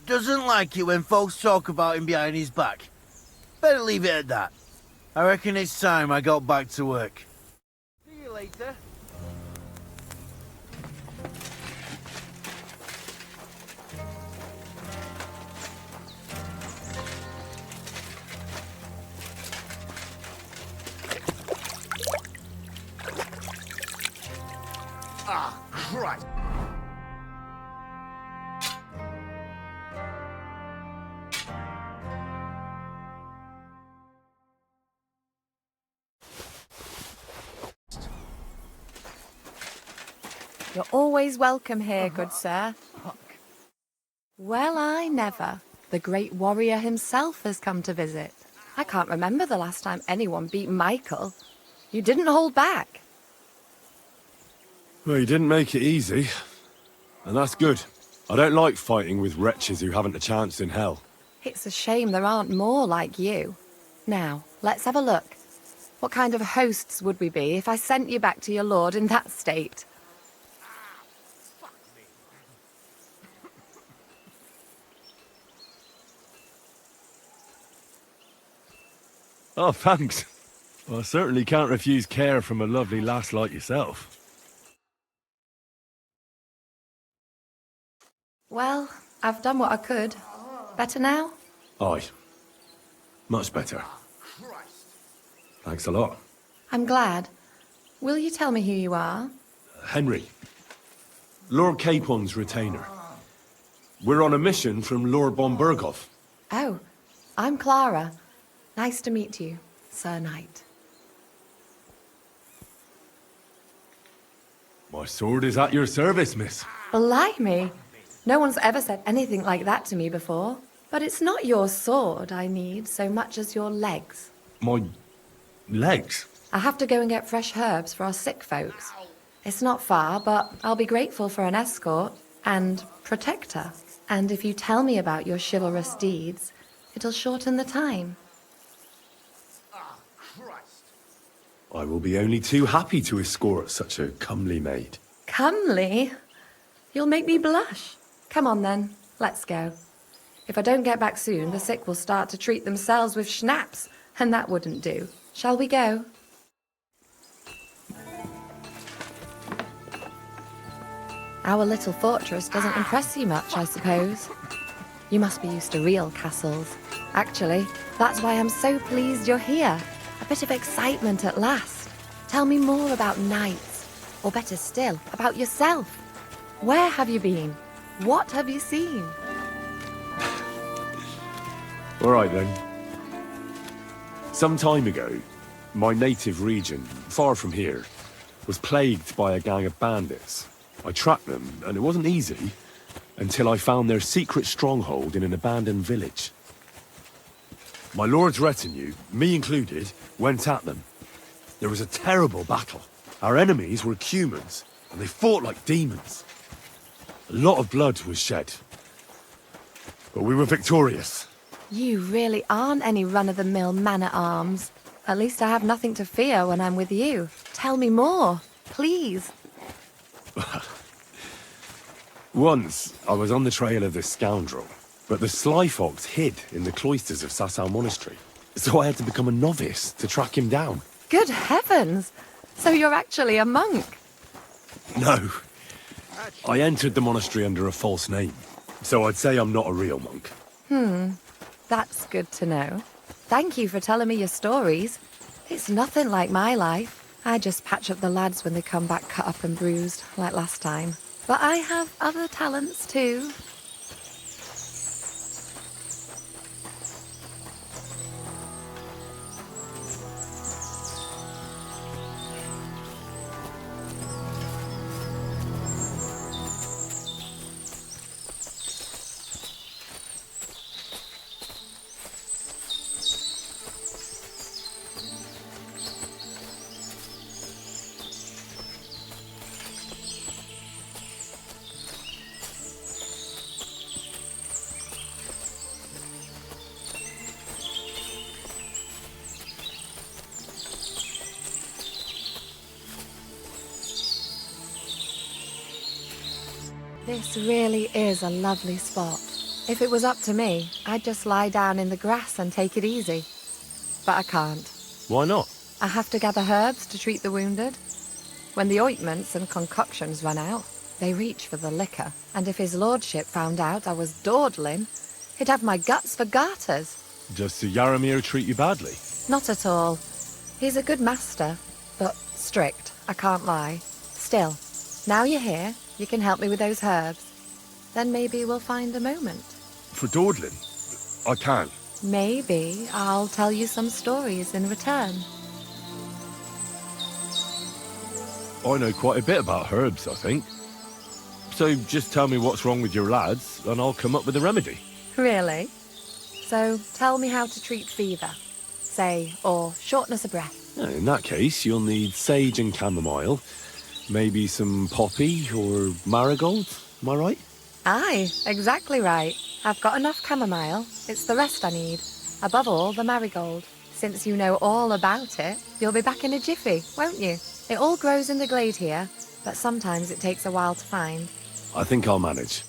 doesn't like it when folks talk about him behind his back. Better leave it at that. I reckon it's time I got back to work. See you later. Ah, Christ! You're always welcome here, good sir. Well, I never. The great warrior himself has come to visit. I can't remember the last time anyone beat Michael. You didn't hold back. Well, you didn't make it easy. And that's good. I don't like fighting with wretches who haven't a chance in hell. It's a shame there aren't more like you. Now, let's have a look. What kind of hosts would we be if I sent you back to your lord in that state? Oh, thanks. Well, I certainly can't refuse care from a lovely lass like yourself. Well, I've done what I could. Better now? Aye. Much better. Thanks a lot. I'm glad. Will you tell me who you are? Henry. Lord Capon's retainer. We're on a mission from Lord Bombergov. Oh, I'm Clara. Nice to meet you, Sir Knight. My sword is at your service, miss. Blimey! No one's ever said anything like that to me before. But it's not your sword I need so much as your legs. My legs? I have to go and get fresh herbs for our sick folks. It's not far, but I'll be grateful for an escort and protector. And if you tell me about your chivalrous deeds, it'll shorten the time. I will be only too happy to escort such a comely maid. Comely? You'll make me blush. Come on then, let's go. If I don't get back soon, the sick will start to treat themselves with schnapps, and that wouldn't do. Shall we go? Our little fortress doesn't impress you much, I suppose. You must be used to real castles. Actually, that's why I'm so pleased you're here. A bit of excitement at last. Tell me more about knights, or better still, about yourself. Where have you been? What have you seen? All right, then. Some time ago, my native region, far from here, was plagued by a gang of bandits. I tracked them, and it wasn't easy, until I found their secret stronghold in an abandoned village. My lord's retinue, me included, went at them. There was a terrible battle. Our enemies were Cumans, and they fought like demons. A lot of blood was shed. But we were victorious. You really aren't any run-of-the-mill man-at-arms. At least I have nothing to fear when I'm with you. Tell me more, please. Once, I was on the trail of this scoundrel, but the sly fox hid in the cloisters of Sasau Monastery. So I had to become a novice to track him down. Good heavens! So you're actually a monk? No. I entered the monastery under a false name, so I'd say I'm not a real monk. That's good to know. Thank you for telling me your stories. It's nothing like my life. I just patch up the lads when they come back cut up and bruised, like last time. But I have other talents too. This really is a lovely spot. If it was up to me, I'd just lie down in the grass and take it easy. But I can't. Why not? I have to gather herbs to treat the wounded. When the ointments and concoctions run out, they reach for the liquor. And if his lordship found out I was dawdling, he'd have my guts for garters. Does Sir Yaramir treat you badly? Not at all. He's a good master, but strict, I can't lie. Still, now you're here, you can help me with those herbs. Then maybe we'll find a moment. For dawdling? I can. Maybe I'll tell you some stories in return. I know quite a bit about herbs, I think. So just tell me what's wrong with your lads, and I'll come up with a remedy. Really? So tell me how to treat fever, say, or shortness of breath. In that case, you'll need sage and chamomile, maybe some poppy or marigold. Am I right? Aye, exactly right. I've got enough chamomile. It's the rest I need. Above all, the marigold. Since you know all about it, you'll be back in a jiffy, won't you? It all grows in the glade here, but sometimes it takes a while to find. I think I'll manage.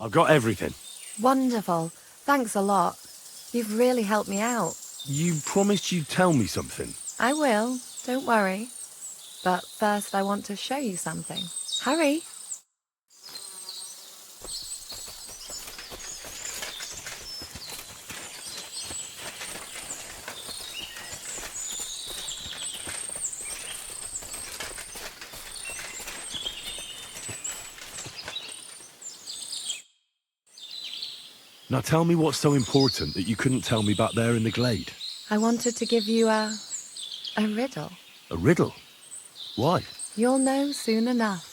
I've got everything. Wonderful. Thanks a lot. You've really helped me out. You promised you'd tell me something. I will, don't worry. But first I want to show you something. Hurry. Now tell me what's so important that you couldn't tell me back there in the glade. I wanted to give you a riddle. A riddle? Why? You'll know soon enough.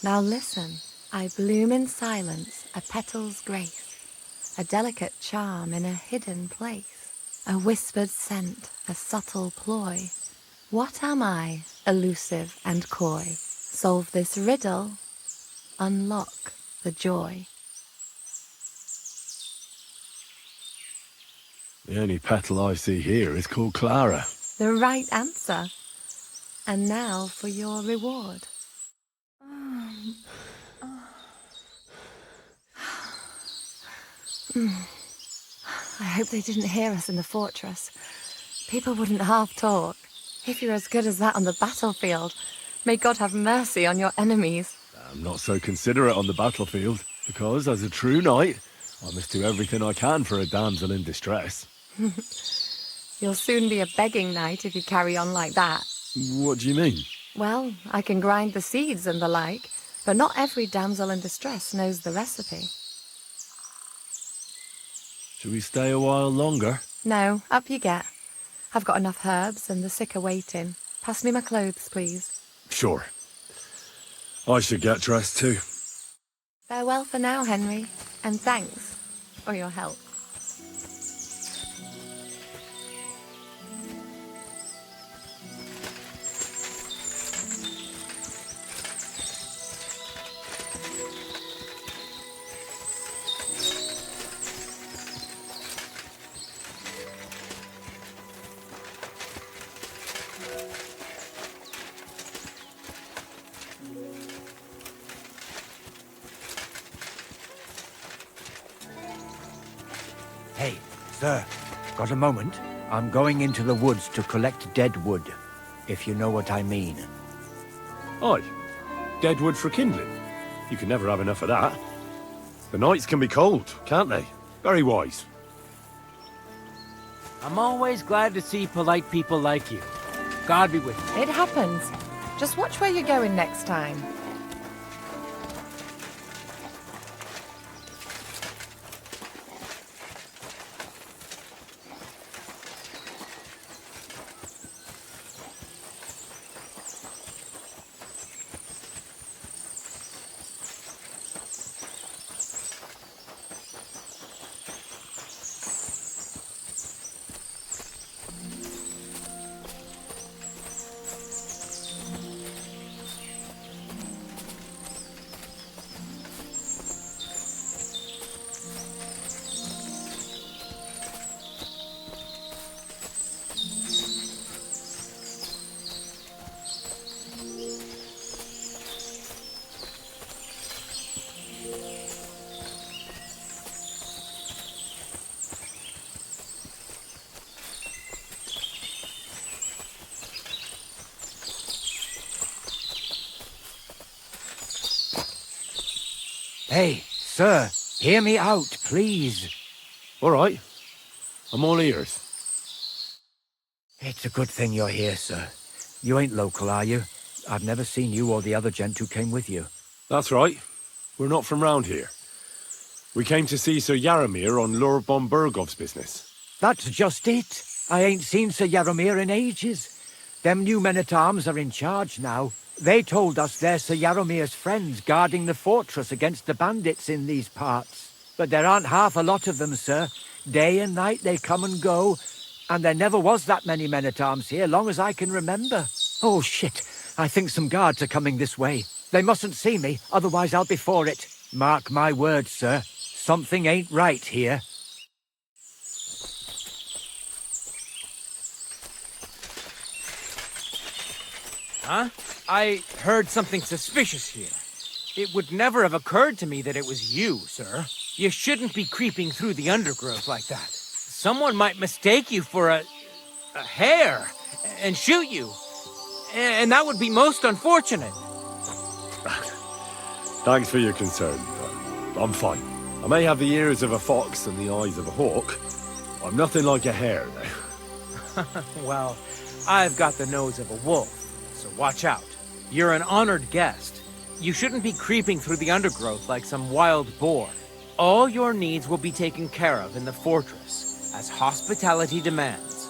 Now listen. I bloom in silence, a petal's grace, a delicate charm in a hidden place, a whispered scent, a subtle ploy. What am I, elusive and coy? Solve this riddle, unlock the joy. The only petal I see here is called Clara. The right answer. And now for your reward. I hope they didn't hear us in the fortress. People wouldn't half talk. If you're as good as that on the battlefield, may God have mercy on your enemies. I'm not so considerate on the battlefield, because as a true knight, I must do everything I can for a damsel in distress. You'll soon be a begging knight if you carry on like that. What do you mean? Well, I can grind the seeds and the like, but not every damsel in distress knows the recipe. Should we stay a while longer? No, up you get. I've got enough herbs and the sick are waiting. Pass me my clothes, please. Sure. I should get dressed too. Farewell for now, Henry, and thanks for your help. Hey, sir, got a moment? I'm going into the woods to collect dead wood, if you know what I mean. Aye. Dead wood for kindling. You can never have enough of that. The nights can be cold, can't they? Very wise. I'm always glad to see polite people like you. God be with you. It happens. Just watch where you're going next time. Hey, sir, hear me out, please. All right. I'm all ears. It's a good thing you're here, sir. You ain't local, are you? I've never seen you or the other gent who came with you. That's right. We're not from round here. We came to see Sir Yaramir on Lord von Burgov's business. That's just it. I ain't seen Sir Yaramir in ages. Them new men-at-arms are in charge now. They told us they're Sir Yaramir's friends guarding the fortress against the bandits in these parts. But there aren't half a lot of them, sir. Day and night they come and go, and there never was that many men-at-arms here, long as I can remember. Oh, shit. I think some guards are coming this way. They mustn't see me, otherwise I'll be for it. Mark my words, sir. Something ain't right here. Huh? I heard something suspicious here. It would never have occurred to me that it was you, sir. You shouldn't be creeping through the undergrowth like that. Someone might mistake you for a hare and shoot you. And that would be most unfortunate. Thanks for your concern, but I'm fine. I may have the ears of a fox and the eyes of a hawk. I'm nothing like a hare, though. Well, I've got the nose of a wolf, so watch out. You're an honored guest. You shouldn't be creeping through the undergrowth like some wild boar. All your needs will be taken care of in the fortress, as hospitality demands.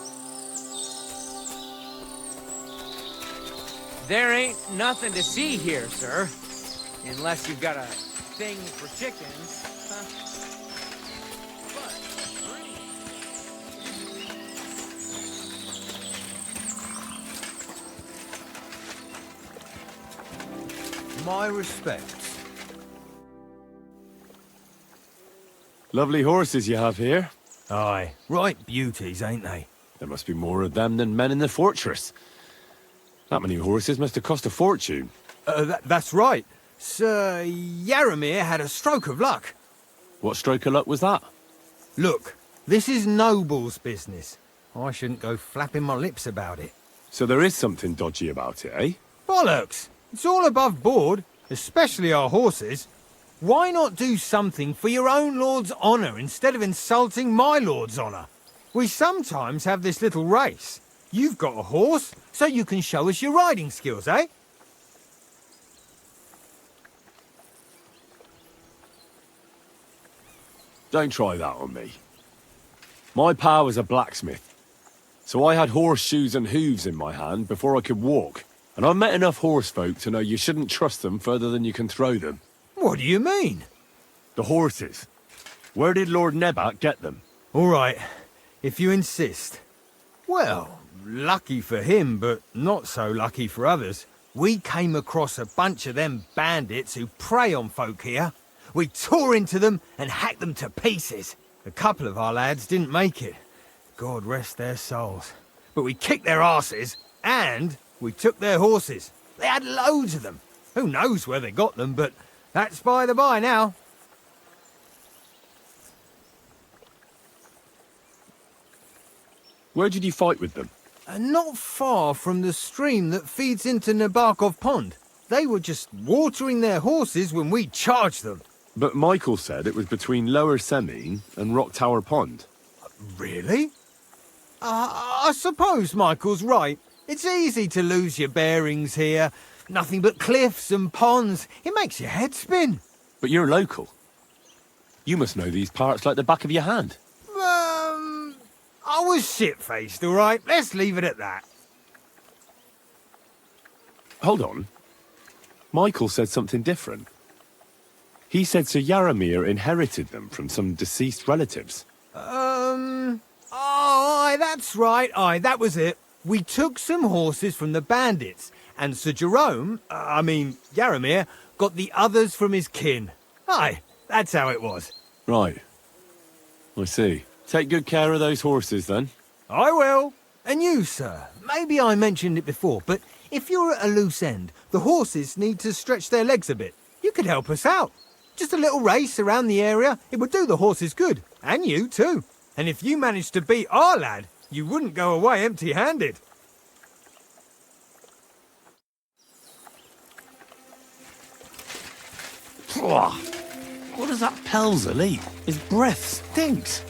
There ain't nothing to see here, sir. Unless you've got a thing for chickens. My respects. Lovely horses you have here. Aye, right beauties, ain't they? There must be more of them than men in the fortress. That many horses must have cost a fortune. That's right. Sir Yaramir had a stroke of luck. What stroke of luck was that? Look, this is Noble's business. I shouldn't go flapping my lips about it. So there is something dodgy about it, eh? Bollocks! It's all above board, especially our horses. Why not do something for your own lord's honour instead of insulting my lord's honour? We sometimes have this little race. You've got a horse, so you can show us your riding skills, eh? Don't try that on me. My pa was a blacksmith, so I had horseshoes and hooves in my hand before I could walk. And I've met enough horse folk to know you shouldn't trust them further than you can throw them. What do you mean? The horses. Where did Lord Nebat get them? All right, if you insist. Well, lucky for him, but not so lucky for others. We came across a bunch of them bandits who prey on folk here. We tore into them and hacked them to pieces. A couple of our lads didn't make it. God rest their souls. But we kicked their asses, and we took their horses. They had loads of them. Who knows where they got them, but that's by the by now. Where did you fight with them? Not far from the stream that feeds into Nabokov Pond. They were just watering their horses when we charged them. But Michael said it was between Lower Semine and Rock Tower Pond. Really? I suppose Michael's right. It's easy to lose your bearings here. Nothing but cliffs and ponds. It makes your head spin. But you're local. You must know these parts like the back of your hand. I was shit-faced, all right? Let's leave it at that. Hold on. Michael said something different. He said Sir Yaramir inherited them from some deceased relatives. Aye, that's right. Aye, that was it. We took some horses from the bandits, and Sir Yaramir, got the others from his kin. Aye, that's how it was. Right. I see. Take good care of those horses, then. I will. And you, sir. Maybe I mentioned it before, but if you're at a loose end, the horses need to stretch their legs a bit. You could help us out. Just a little race around the area. It would do the horses good. And you, too. And if you managed to beat our lad, you wouldn't go away empty-handed. What does that Pelzel eat? His breath stinks.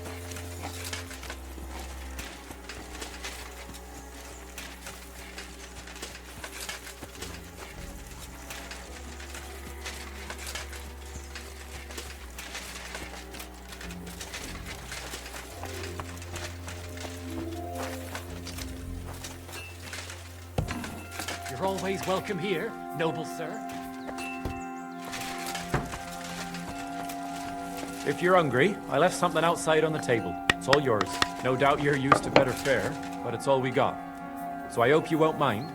You're always welcome here, noble sir. If you're hungry, I left something outside on the table. It's all yours. No doubt you're used to better fare, but it's all we got. So I hope you won't mind.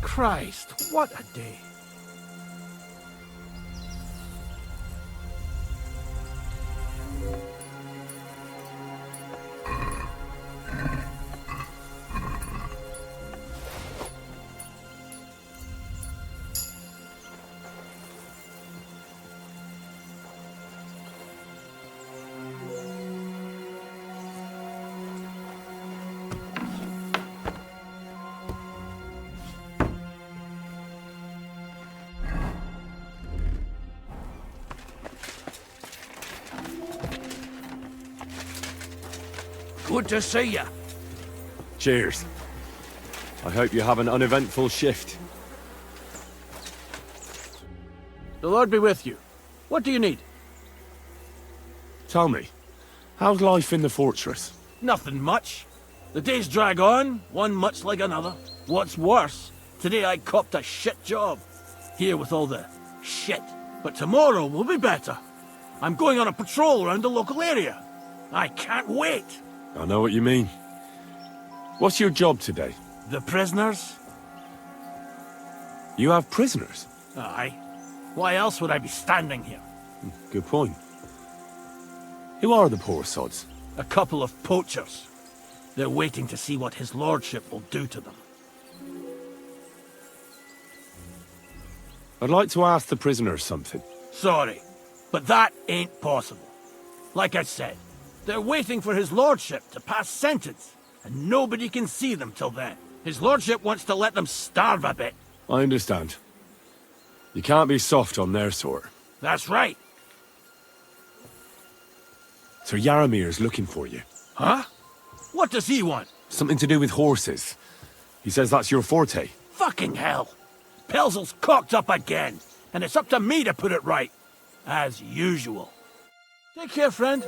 Christ, what a day. Good to see you. Cheers. I hope you have an uneventful shift. The Lord be with you. What do you need? Tell me, how's life in the fortress? Nothing much. The days drag on, one much like another. What's worse, today I copped a shit job. Here with all the shit. But tomorrow will be better. I'm going on a patrol around the local area. I can't wait. I know what you mean. What's your job today? The prisoners? You have prisoners? Aye. Why else would I be standing here? Good point. Who are the poor sods? A couple of poachers. They're waiting to see what his lordship will do to them. I'd like to ask the prisoners something. Sorry, but that ain't possible. Like I said, they're waiting for his lordship to pass sentence, and nobody can see them till then. His lordship wants to let them starve a bit. I understand. You can't be soft on their sort. That's right. Sir Yaramir's looking for you. Huh? What does he want? Something to do with horses. He says that's your forte. Fucking hell! Pelzel's cocked up again, and it's up to me to put it right. As usual. Take care, friend.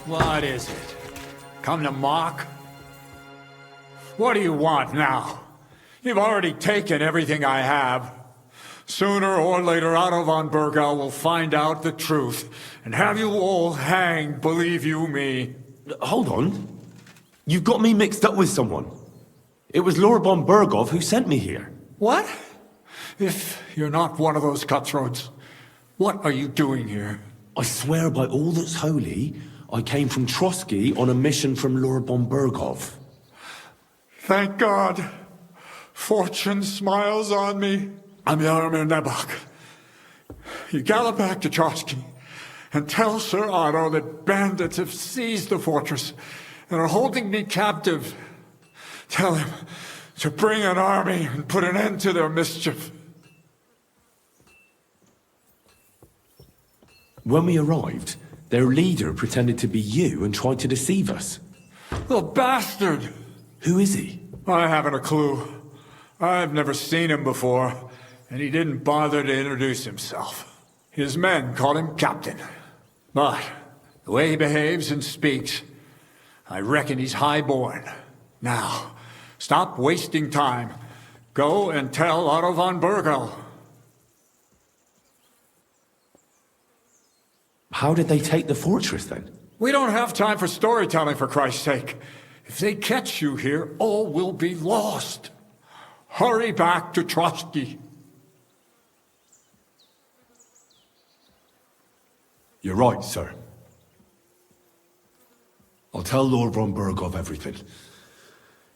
What is it? Come to mock? What do you want now? You've already taken everything I have. Sooner or later, Otto von Bergau will find out the truth and have you all hanged, believe you me. Hold on. You've got me mixed up with someone. It was Lord von Bergov who sent me here. What? If you're not one of those cutthroats, what are you doing here? I swear by all that's holy, I came from Trotsky on a mission from Lord von Bergov. Thank God. Fortune smiles on me. I'm Yaromir Nebok. You gallop back to Trotsky and tell Sir Otto that bandits have seized the fortress and are holding me captive. Tell him to bring an army and put an end to their mischief. When we arrived, their leader pretended to be you and tried to deceive us. The bastard! Who is he? I haven't a clue. I've never seen him before, and he didn't bother to introduce himself. His men called him Captain. But the way he behaves and speaks, I reckon he's high-born. Now, stop wasting time. Go and tell Otto von Bergel. How did they take the fortress, then? We don't have time for storytelling, for Christ's sake. If they catch you here, all will be lost. Hurry back to Trotsky. You're right, sir. I'll tell Lord von Bergov everything.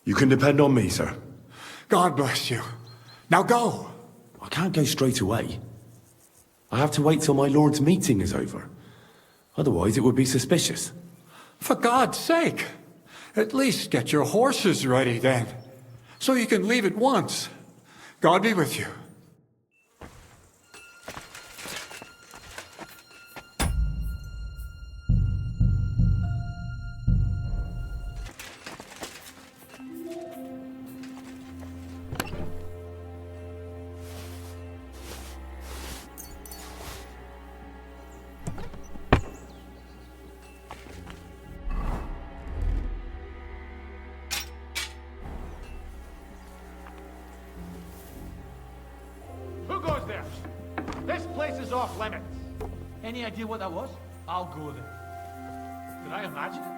You can depend on me, sir. God bless you. Now go. I can't go straight away. I have to wait till my lord's meeting is over. Otherwise, it would be suspicious. For God's sake, at least get your horses ready then, so you can leave at once. God be with you. Who goes there? This place is off limits. Any idea what that was? I'll go there. Did I imagine it?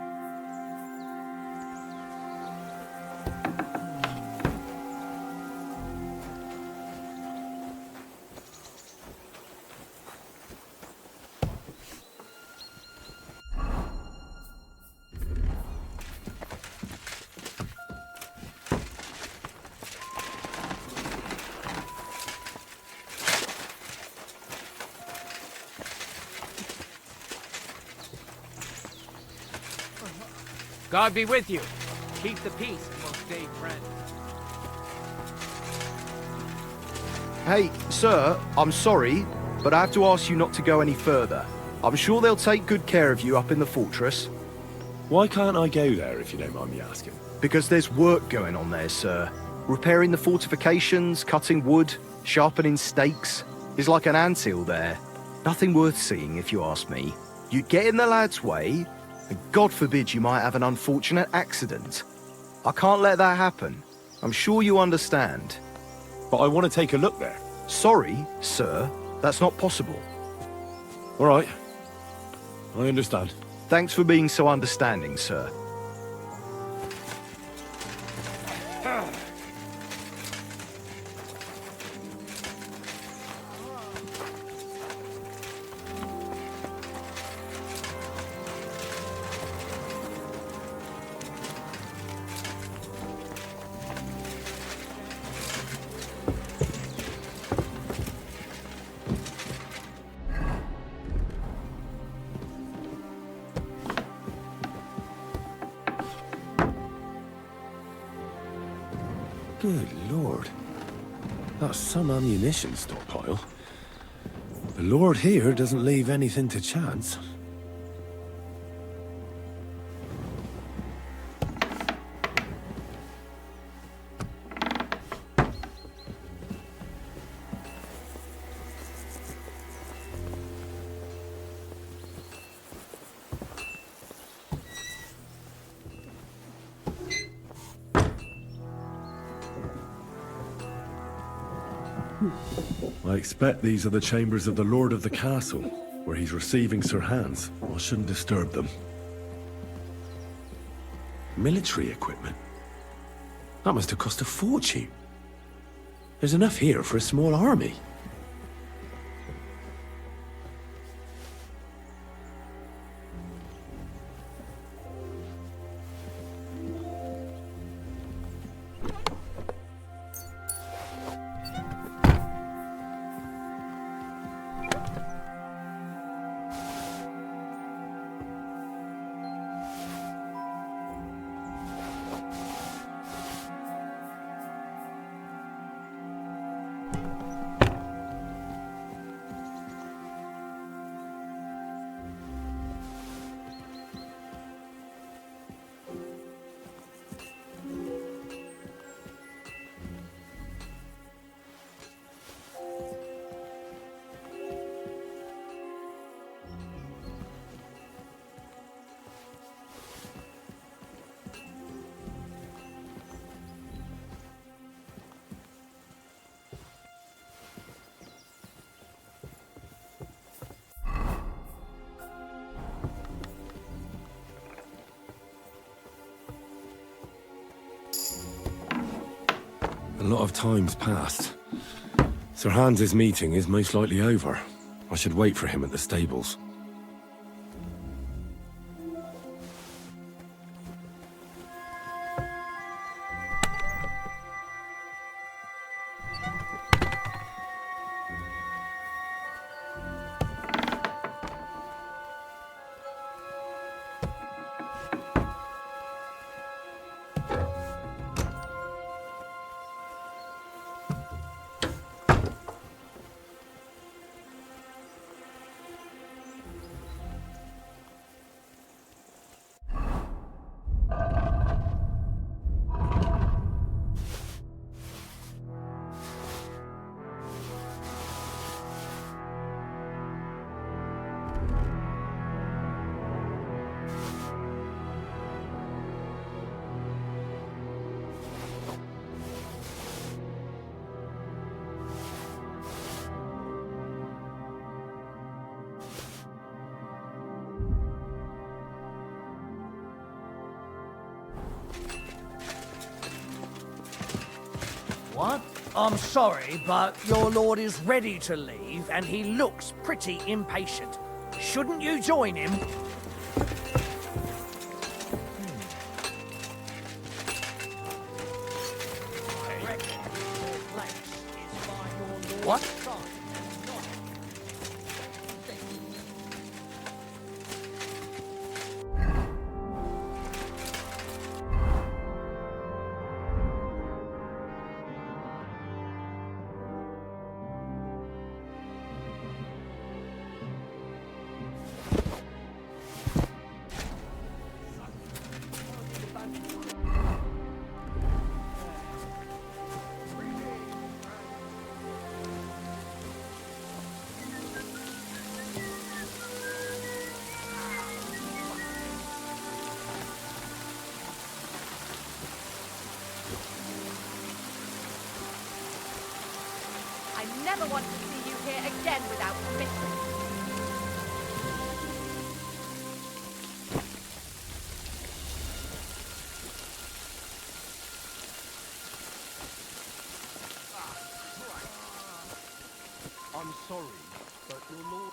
God be with you. Keep the peace and we'll stay friends. Hey, sir, I'm sorry, but I have to ask you not to go any further. I'm sure they'll take good care of you up in the fortress. Why can't I go there, if you don't mind me asking? Because there's work going on there, sir. Repairing the fortifications, cutting wood, sharpening stakes. It's like an anthill there. Nothing worth seeing, if you ask me. You get in the lad's way, and God forbid you might have an unfortunate accident. I can't let that happen. I'm sure you understand. But I want to take a look there. Sorry, sir. That's not possible. All right. I understand. Thanks for being so understanding, sir. Good lord. That's some ammunition stockpile. The lord here doesn't leave anything to chance. I expect these are the chambers of the Lord of the Castle, where he's receiving Sir Hans. I shouldn't disturb them. Military equipment? That must have cost a fortune. There's enough here for a small army. A lot of time's passed. Sir Hans's meeting is most likely over. I should wait for him at the stables. What? I'm sorry, but your lord is ready to leave, and he looks pretty impatient. Shouldn't you join him? What? I never want to see you here again without permission. I'm sorry, but your lord...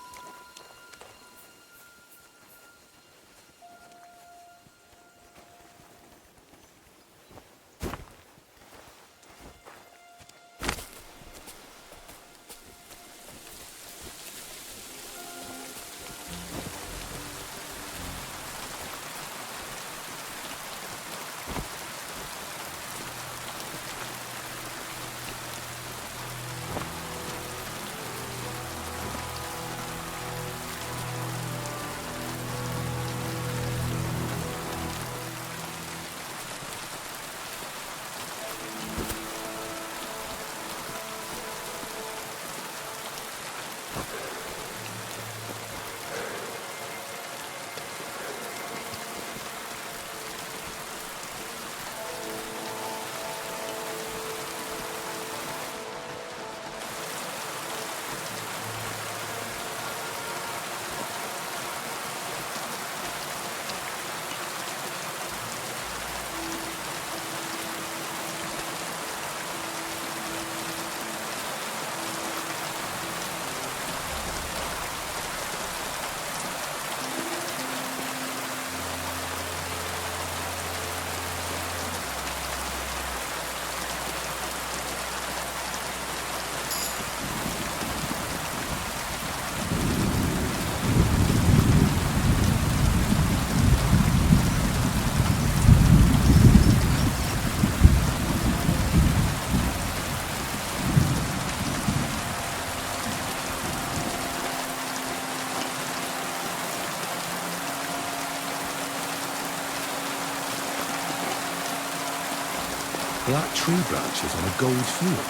Black tree branches on a gold field.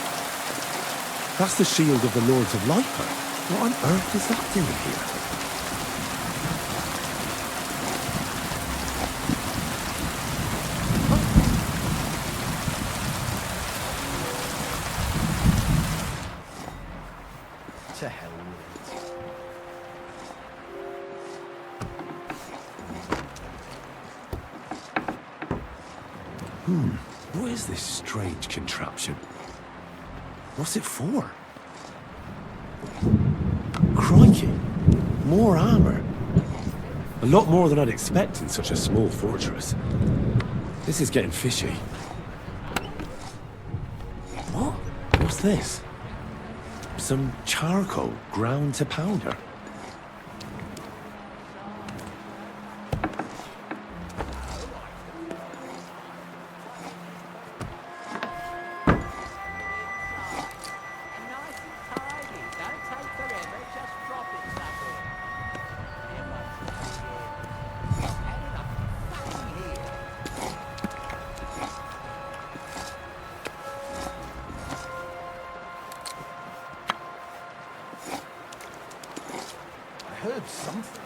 That's the shield of the Lords of Liper. What on earth is that doing here? To hell with it. What is this strange contraption? What's it for? Crikey! More armor. A lot more than I'd expect in such a small fortress. This is getting fishy. What? What's this? Some charcoal ground to powder. I heard something.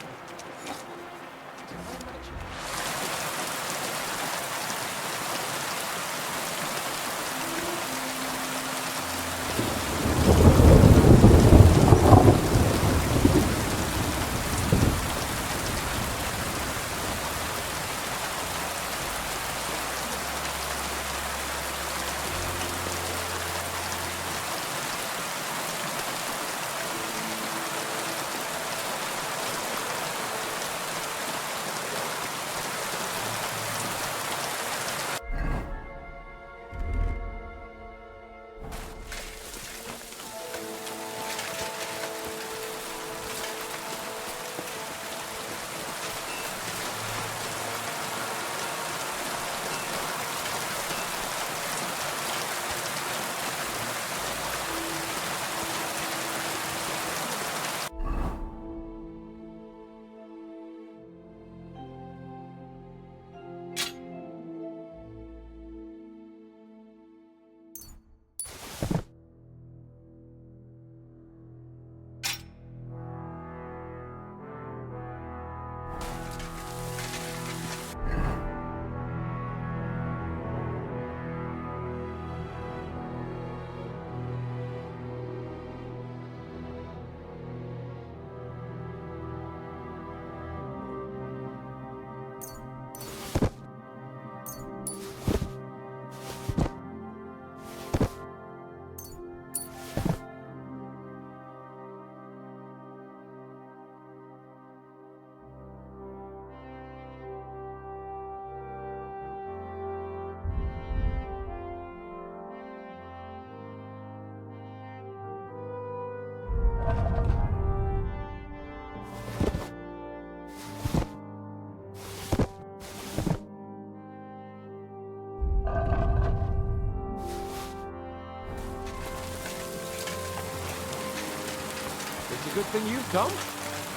It's a good thing you've come.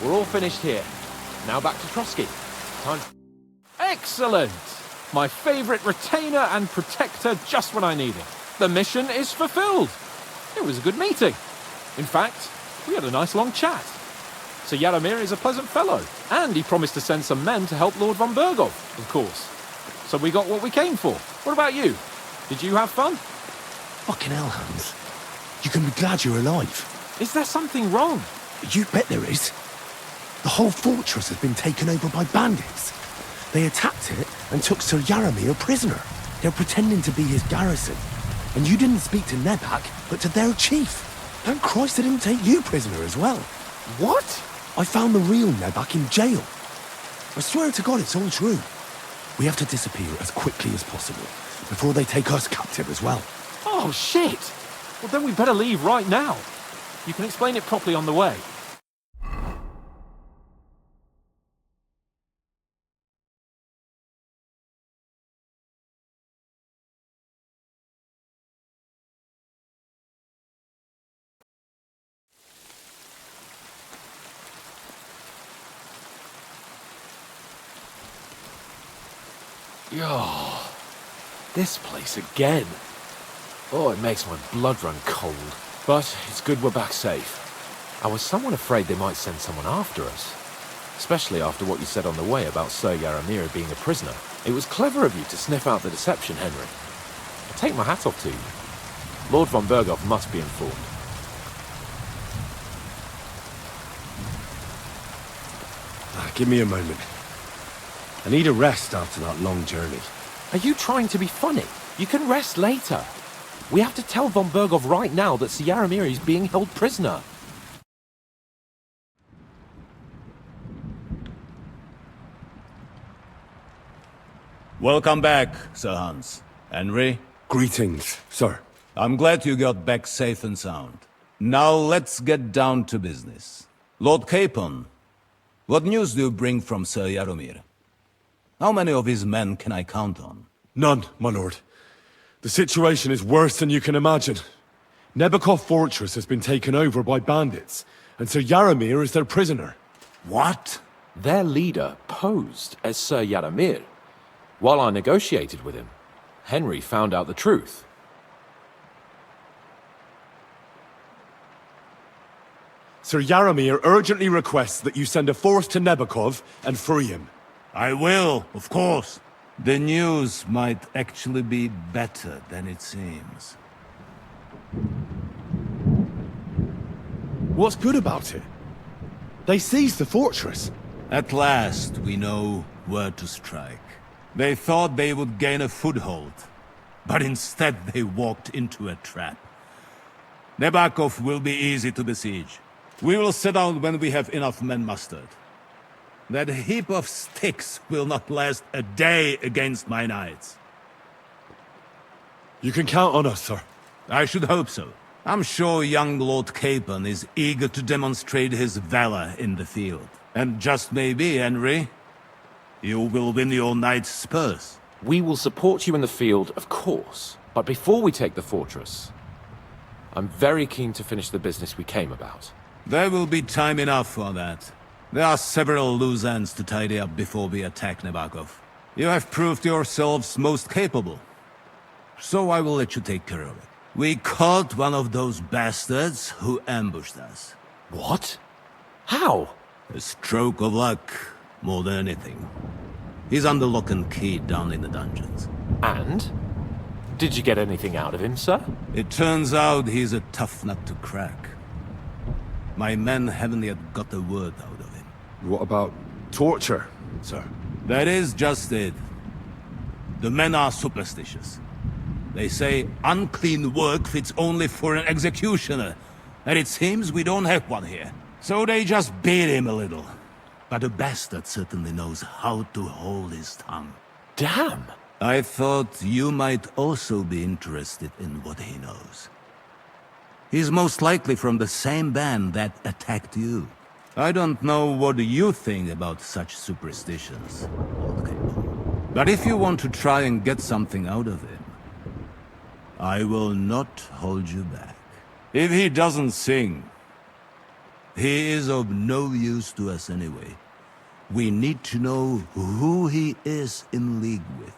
We're all finished here. Now back to Trotsky. Time. Excellent! My favorite retainer and protector just when I need it. The mission is fulfilled. It was a good meeting. In fact, we had a nice long chat. Sir Yaramir is a pleasant fellow, and he promised to send some men to help Lord von Bergov, of course. So we got what we came for. What about you? Did you have fun? Fucking hell, Hans. You can be glad you're alive. Is there something wrong? You bet there is. The whole fortress has been taken over by bandits. They attacked it and took Sir Yaramir prisoner. They're pretending to be his garrison. And you didn't speak to Nebak, but to their chief. Thank Christ they didn't take you prisoner as well. What? I found the real Nebak in jail. I swear to God it's all true. We have to disappear as quickly as possible, before they take us captive as well. Oh, shit! Well, then we better leave right now. You can explain it properly on the way. Oh, this place again. Oh, it makes my blood run cold. But it's good we're back safe. I was somewhat afraid they might send someone after us. Especially after what you said on the way about Sir Yaramir being a prisoner. It was clever of you to sniff out the deception, Henry. I take my hat off to you. Lord von Bergov must be informed. Give me a moment. I need a rest after that long journey. Are you trying to be funny? You can rest later. We have to tell von Bergov right now that Yaramir is being held prisoner. Welcome back, Sir Hans. Henry? Greetings, sir. I'm glad you got back safe and sound. Now let's get down to business. Lord Capon, what news do you bring from Sir Jaromir? How many of his men can I count on? None, my lord. The situation is worse than you can imagine. Nebakov Fortress has been taken over by bandits, and Sir Jaromir is their prisoner. What? Their leader posed as Sir Jaromir. While I negotiated with him, Henry found out the truth. Sir Jaromir urgently requests that you send a force to Nebakov and free him. I will, of course. The news might actually be better than it seems. What's good about it? They seized the fortress. At last, we know where to strike. They thought they would gain a foothold, but instead they walked into a trap. Nebakov will be easy to besiege. We will set out when we have enough men mustered. That heap of sticks will not last a day against my knights. You can count on us, sir. I should hope so. I'm sure young Lord Capon is eager to demonstrate his valor in the field. And just maybe, Henry, you will win your knight's spurs. We will support you in the field, of course. But before we take the fortress, I'm very keen to finish the business we came about. There will be time enough for that. There are several loose ends to tidy up before we attack Nebakov. You have proved yourselves most capable. So I will let you take care of it. We caught one of those bastards who ambushed us. What? How? A stroke of luck, more than anything. He's under lock and key down in the dungeons. And? Did you get anything out of him, sir? It turns out he's a tough nut to crack. My men haven't yet got a word out of him. What about torture, sir? That is just it. The men are superstitious. They say unclean work fits only for an executioner, and it seems we don't have one here. So they just beat him a little. But the bastard certainly knows how to hold his tongue. Damn! I thought you might also be interested in what he knows. He's most likely from the same band that attacked you. I don't know what you think about such superstitions, Lord Capon. But if you want to try and get something out of him, I will not hold you back. If he doesn't sing, he is of no use to us anyway. We need to know who he is in league with.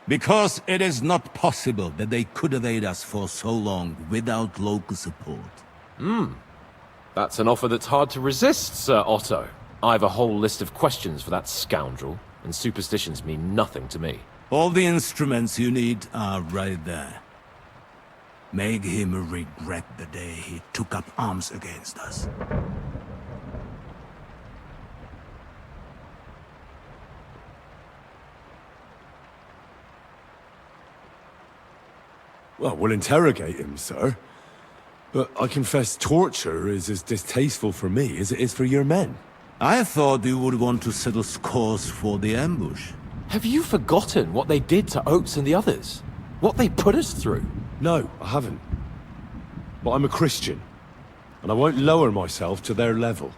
Because it is not possible that they could evade us for so long without local support. That's an offer that's hard to resist, Sir Otto. I have a whole list of questions for that scoundrel, and superstitions mean nothing to me. All the instruments you need are right there. Make him regret the day he took up arms against us. Well, we'll interrogate him, sir. But I confess torture is as distasteful for me as it is for your men. I thought you would want to settle scores for the ambush. Have you forgotten what they did to Oates and the others? What they put us through? No, I haven't. But I'm a Christian, and I won't lower myself to their level.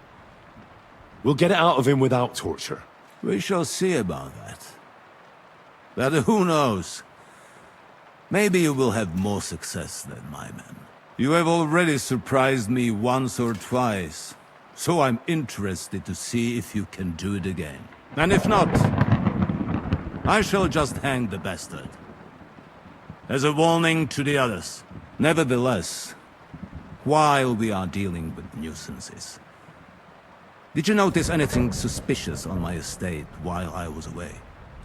We'll get it out of him without torture. We shall see about that. But who knows? Maybe you will have more success than my men. You have already surprised me once or twice, so I'm interested to see if you can do it again. And if not, I shall just hang the bastard. As a warning to the others. Nevertheless, while we are dealing with nuisances, did you notice anything suspicious on my estate while I was away?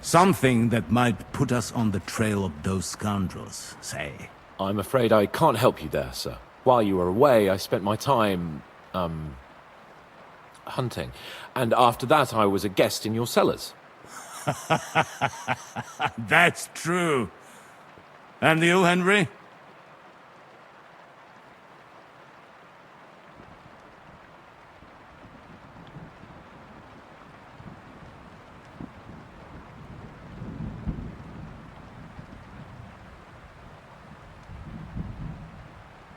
Something that might put us on the trail of those scoundrels, say. I'm afraid I can't help you there, sir. While you were away, I spent my time, hunting. And after that, I was a guest in your cellars. That's true. And you, Henry?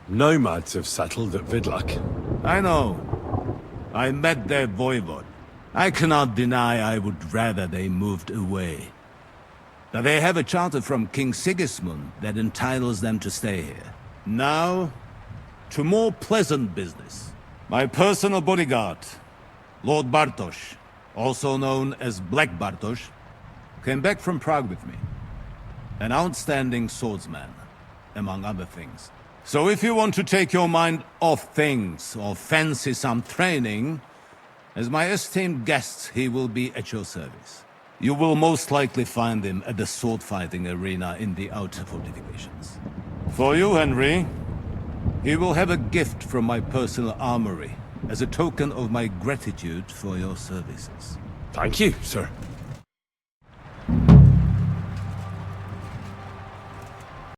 Nomads have settled at Vidlak. I know. I met their voivod. I cannot deny I would rather they moved away. But they have a charter from King Sigismund that entitles them to stay here. Now, to more pleasant business. My personal bodyguard, Lord Bartosz, also known as Black Bartosz, came back from Prague with me. An outstanding swordsman, among other things. So if you want to take your mind off things, or fancy some training, as my esteemed guest, he will be at your service. You will most likely find him at the sword-fighting arena in the outer fortifications. For you, Henry, he will have a gift from my personal armory, as a token of my gratitude for your services. Thank you, sir.